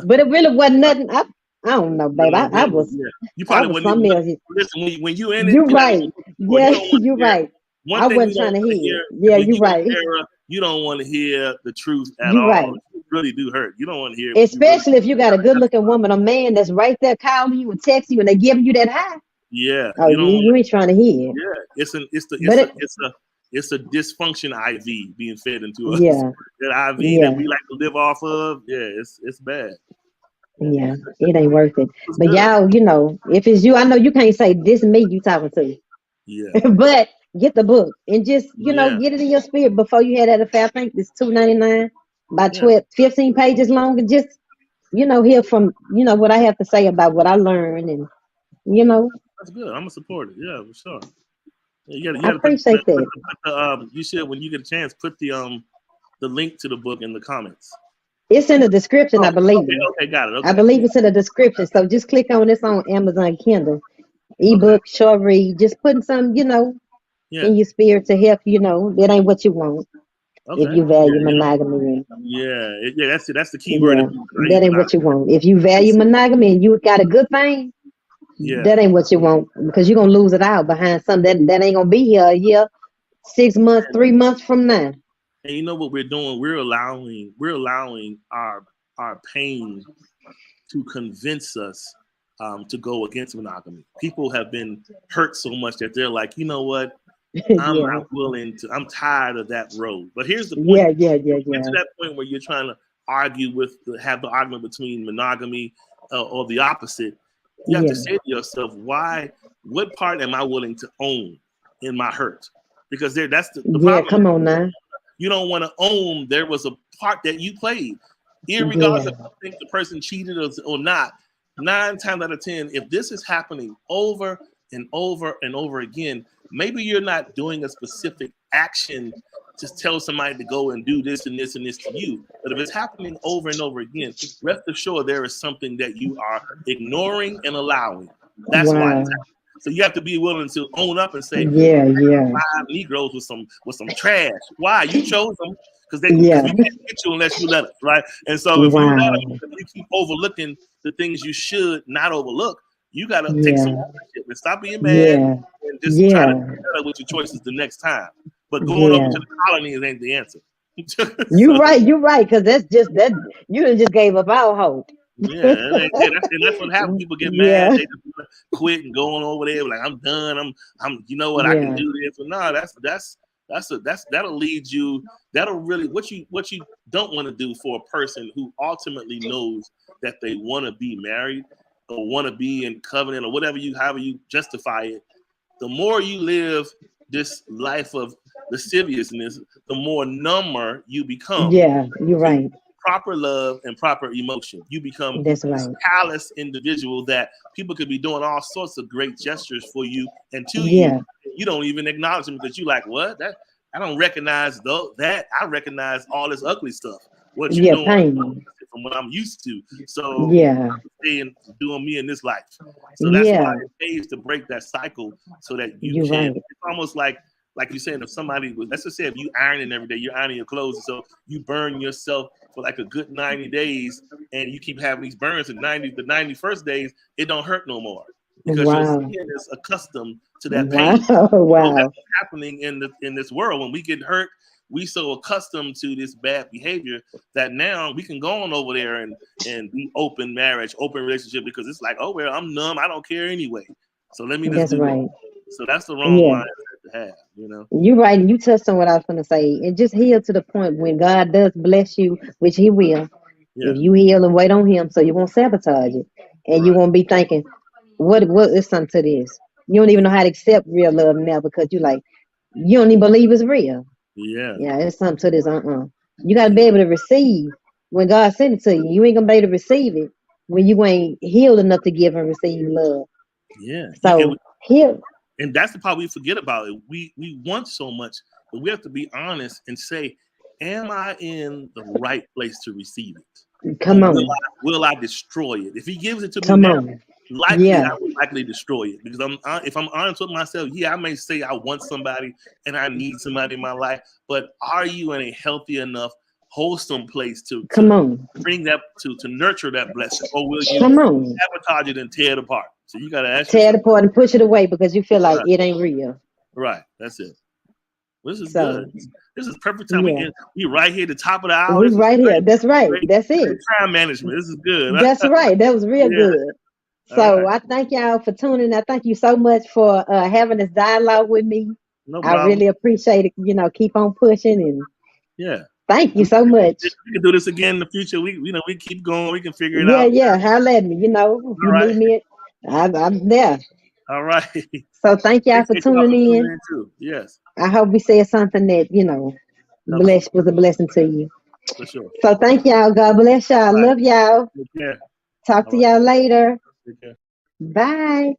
[SPEAKER 1] But it really wasn't nothing. I don't know, babe.
[SPEAKER 2] No,
[SPEAKER 1] I
[SPEAKER 2] really,
[SPEAKER 1] was
[SPEAKER 2] yeah. You
[SPEAKER 1] I
[SPEAKER 2] probably
[SPEAKER 1] was
[SPEAKER 2] wouldn't even
[SPEAKER 1] something
[SPEAKER 2] look.
[SPEAKER 1] else.
[SPEAKER 2] Listen, when you in it,
[SPEAKER 1] You
[SPEAKER 2] you're not
[SPEAKER 1] right.
[SPEAKER 2] even looking for it. You
[SPEAKER 1] Yeah,
[SPEAKER 2] don't want
[SPEAKER 1] you
[SPEAKER 2] to hear.
[SPEAKER 1] right.
[SPEAKER 2] One
[SPEAKER 1] I
[SPEAKER 2] thing we
[SPEAKER 1] wasn't
[SPEAKER 2] don't
[SPEAKER 1] trying to
[SPEAKER 2] want to
[SPEAKER 1] hear
[SPEAKER 2] hear
[SPEAKER 1] it.
[SPEAKER 2] is
[SPEAKER 1] Yeah,
[SPEAKER 2] when
[SPEAKER 1] you
[SPEAKER 2] you in
[SPEAKER 1] right.
[SPEAKER 2] error, you don't want to hear the truth at
[SPEAKER 1] You
[SPEAKER 2] all.
[SPEAKER 1] right.
[SPEAKER 2] It really do hurt. You don't want to hear it when you really
[SPEAKER 1] Especially if you got a
[SPEAKER 2] trying to
[SPEAKER 1] good looking
[SPEAKER 2] justify.
[SPEAKER 1] woman, a man that's right there calling you and texting you and they giving you that high.
[SPEAKER 2] Yeah,
[SPEAKER 1] Oh,
[SPEAKER 2] you don't want.
[SPEAKER 1] you ain't trying to hear it.
[SPEAKER 2] Yeah,
[SPEAKER 1] But it,
[SPEAKER 2] it's a dysfunction IV being fed into us.
[SPEAKER 1] yeah,
[SPEAKER 2] That IV that
[SPEAKER 1] yeah,
[SPEAKER 2] we like to live off of. Yeah, it's bad. Yeah,
[SPEAKER 1] yeah, it ain't worth it.
[SPEAKER 2] it's
[SPEAKER 1] But
[SPEAKER 2] good.
[SPEAKER 1] y'all, if it's you, I know you can't say this me you talking to.
[SPEAKER 2] Yeah,
[SPEAKER 1] But get the book and just,
[SPEAKER 2] yeah,
[SPEAKER 1] get it in your spirit before you had that affair. I think it's $2.99, about
[SPEAKER 2] yeah.
[SPEAKER 1] 12, 15 pages long, and just, hear from, what I have to say about what I learned and, you know,
[SPEAKER 2] That's good. I'm gonna support it. Yeah, for sure. Yeah, you
[SPEAKER 1] I
[SPEAKER 2] got to
[SPEAKER 1] appreciate that.
[SPEAKER 2] put the you should when you get a chance put the link to the book in the comments.
[SPEAKER 1] It's in the description, I
[SPEAKER 2] Oh,
[SPEAKER 1] believe.
[SPEAKER 2] okay, got it.
[SPEAKER 1] I
[SPEAKER 2] Okay,
[SPEAKER 1] believe
[SPEAKER 2] yeah,
[SPEAKER 1] it's in the description. So just click on it's on Amazon Kindle.
[SPEAKER 2] okay,
[SPEAKER 1] Ebook, short read, just putting some,
[SPEAKER 2] yeah,
[SPEAKER 1] in your spirit to help, that ain't what you want if
[SPEAKER 2] okay,
[SPEAKER 1] you
[SPEAKER 2] yeah,
[SPEAKER 1] value
[SPEAKER 2] you know,
[SPEAKER 1] monogamy.
[SPEAKER 2] yeah. That's the key word.
[SPEAKER 1] Yeah, that ain't
[SPEAKER 2] Monogamous.
[SPEAKER 1] what you want. If you value monogamy and you got a good thing,
[SPEAKER 2] Yeah,
[SPEAKER 1] that ain't what you want because you're gonna lose it out behind something that ain't gonna be here a year, 6 months, 3 months from now.
[SPEAKER 2] and you know what we're doing? We're allowing our pain to convince us to go against monogamy. People have been hurt so much that they're like, you know what? I'm
[SPEAKER 1] Yeah,
[SPEAKER 2] not willing to. I'm tired of that road. But here's the point:
[SPEAKER 1] yeah, yeah,
[SPEAKER 2] when
[SPEAKER 1] yeah,
[SPEAKER 2] you get to
[SPEAKER 1] yeah,
[SPEAKER 2] that point where you're trying to have the argument between monogamy or the opposite, you have to
[SPEAKER 1] yeah,
[SPEAKER 2] say to yourself, why? What part am I willing to own in my hurt? Because that's the
[SPEAKER 1] yeah.
[SPEAKER 2] problem.
[SPEAKER 1] Come on now.
[SPEAKER 2] You don't want to own there was a part that you played, irregardless
[SPEAKER 1] Yeah,
[SPEAKER 2] if you think the person cheated or not. 9 times out of 10, if this is happening over and over and over again, maybe you're not doing a specific action to tell somebody to go and do this and this and this to you. But if it's happening over and over again, rest assured there is something that you are ignoring and allowing. That's why
[SPEAKER 1] wow.
[SPEAKER 2] it's happening. So you have to be willing to own up and say,
[SPEAKER 1] Yeah, yeah,
[SPEAKER 2] Negroes with some trash. Why? You chose them because
[SPEAKER 1] yeah.
[SPEAKER 2] we can't get you unless you let us, right? And so if you let
[SPEAKER 1] Wow.
[SPEAKER 2] us, if you keep overlooking the things you should not overlook, you got to take some
[SPEAKER 1] Yeah,
[SPEAKER 2] ownership and stop being mad
[SPEAKER 1] yeah,
[SPEAKER 2] and just try to do
[SPEAKER 1] yeah,
[SPEAKER 2] better with your choices the next time. But going over
[SPEAKER 1] yeah.
[SPEAKER 2] to the colonies ain't the answer.
[SPEAKER 1] You
[SPEAKER 2] So
[SPEAKER 1] right, you right, because that's just that you done just gave up all hope.
[SPEAKER 2] yeah, that's what happens. People get mad,
[SPEAKER 1] Yeah,
[SPEAKER 2] they just wanna quit and going over there like I'm done. I'm you know what I can
[SPEAKER 1] yeah,
[SPEAKER 2] do this. But no, that'll lead you. That'll really what you don't want to do for a person who ultimately knows that they want to be married or want to be in covenant or however you justify it. The more you live this life of lasciviousness, the more number you become
[SPEAKER 1] yeah. You're
[SPEAKER 2] to
[SPEAKER 1] right.
[SPEAKER 2] proper love and proper emotion. You become
[SPEAKER 1] That's
[SPEAKER 2] this
[SPEAKER 1] right.
[SPEAKER 2] callous individual that people could be doing all sorts of great gestures for you and to you.
[SPEAKER 1] Yeah,
[SPEAKER 2] You don't even acknowledge them because you like, what? That I don't recognize though that I recognize all this ugly stuff. What you
[SPEAKER 1] yeah.
[SPEAKER 2] doing
[SPEAKER 1] Pain.
[SPEAKER 2] from what I'm used to. So
[SPEAKER 1] Yeah,
[SPEAKER 2] I'm staying doing me in this life. So that's why
[SPEAKER 1] yeah.
[SPEAKER 2] it pays to break that cycle so that you
[SPEAKER 1] You're
[SPEAKER 2] can.
[SPEAKER 1] right.
[SPEAKER 2] It's almost like you saying if somebody was, let's just say if you ironing every day, you're ironing your clothes, so you burn yourself for like a good 90 days, and you keep having these burns. And the 91st days, it don't hurt no more because your
[SPEAKER 1] Wow,
[SPEAKER 2] skin is accustomed to that
[SPEAKER 1] wow,
[SPEAKER 2] pain. So that's
[SPEAKER 1] wow.
[SPEAKER 2] what's happening in this world. When we get hurt, we so accustomed to this bad behavior that now we can go on over there and be open marriage, open relationship because it's like, oh well, I'm numb, I don't care anyway. So let me just
[SPEAKER 1] That's
[SPEAKER 2] do that.
[SPEAKER 1] right.
[SPEAKER 2] So that's the wrong
[SPEAKER 1] Yeah.
[SPEAKER 2] mindset to have, you know.
[SPEAKER 1] You're right, and you touched on what I was going to say. And just heal to the point when God does bless you, which He will.
[SPEAKER 2] Yeah,
[SPEAKER 1] If you heal and wait on Him, so you won't sabotage it, and you
[SPEAKER 2] right.
[SPEAKER 1] won't be thinking, what is something to this? You don't even know how to accept real love now because you don't even believe it's real.
[SPEAKER 2] Yeah,
[SPEAKER 1] Yeah, it's something to this. You got to be able to receive when God sent it to you. You ain't gonna be able to receive it when you ain't healed enough to give and receive love.
[SPEAKER 2] yeah.
[SPEAKER 1] So heal.
[SPEAKER 2] And that's the part we forget about it. We want so much, but we have to be honest and say, am I in the right place to receive it? Or
[SPEAKER 1] Come on,
[SPEAKER 2] will I destroy it? If he gives it to me
[SPEAKER 1] come
[SPEAKER 2] now,
[SPEAKER 1] on.
[SPEAKER 2] likely
[SPEAKER 1] Yeah.
[SPEAKER 2] I would likely destroy it because if I'm honest with myself, yeah, I may say I want somebody and I need somebody in my life, but are you in a healthy enough, wholesome place to
[SPEAKER 1] Come on.
[SPEAKER 2] bring that to nurture that blessing, or will you
[SPEAKER 1] Come on.
[SPEAKER 2] sabotage it and tear it apart? So you got to ask
[SPEAKER 1] Tear it
[SPEAKER 2] yourself,
[SPEAKER 1] apart and push it away because you feel like
[SPEAKER 2] right,
[SPEAKER 1] it ain't real.
[SPEAKER 2] right, that's it. Well, this is
[SPEAKER 1] So
[SPEAKER 2] good. This is perfect time.
[SPEAKER 1] yeah.
[SPEAKER 2] We right here at the top of the hour.
[SPEAKER 1] We
[SPEAKER 2] This is
[SPEAKER 1] right here.
[SPEAKER 2] great.
[SPEAKER 1] That's right.
[SPEAKER 2] Great,
[SPEAKER 1] That's
[SPEAKER 2] great
[SPEAKER 1] it.
[SPEAKER 2] time management. This is good.
[SPEAKER 1] That's right. That was real
[SPEAKER 2] Yeah.
[SPEAKER 1] good.
[SPEAKER 2] All
[SPEAKER 1] So
[SPEAKER 2] right.
[SPEAKER 1] I thank y'all for tuning. I thank you so much for having this dialogue with me.
[SPEAKER 2] No
[SPEAKER 1] I
[SPEAKER 2] problem.
[SPEAKER 1] really appreciate it. Keep on pushing and
[SPEAKER 2] Yeah.
[SPEAKER 1] thank you
[SPEAKER 2] We,
[SPEAKER 1] so much.
[SPEAKER 2] we can do this again in the future. We keep going. We can figure it
[SPEAKER 1] Yeah,
[SPEAKER 2] out.
[SPEAKER 1] yeah. Holla at me. If
[SPEAKER 2] All
[SPEAKER 1] you
[SPEAKER 2] right.
[SPEAKER 1] need me, I'm there.
[SPEAKER 2] All right.
[SPEAKER 1] So thank y'all for
[SPEAKER 2] Appreciate you all for
[SPEAKER 1] tuning
[SPEAKER 2] tuning
[SPEAKER 1] in.
[SPEAKER 2] in too. Yes.
[SPEAKER 1] I hope we said something that,
[SPEAKER 2] Helps you
[SPEAKER 1] was a blessing to you.
[SPEAKER 2] for sure.
[SPEAKER 1] So thank y'all. God bless y'all.
[SPEAKER 2] All right.
[SPEAKER 1] Love y'all.
[SPEAKER 2] Take care.
[SPEAKER 1] Talk
[SPEAKER 2] All
[SPEAKER 1] to
[SPEAKER 2] right.
[SPEAKER 1] y'all later.
[SPEAKER 2] Take care.
[SPEAKER 1] Bye.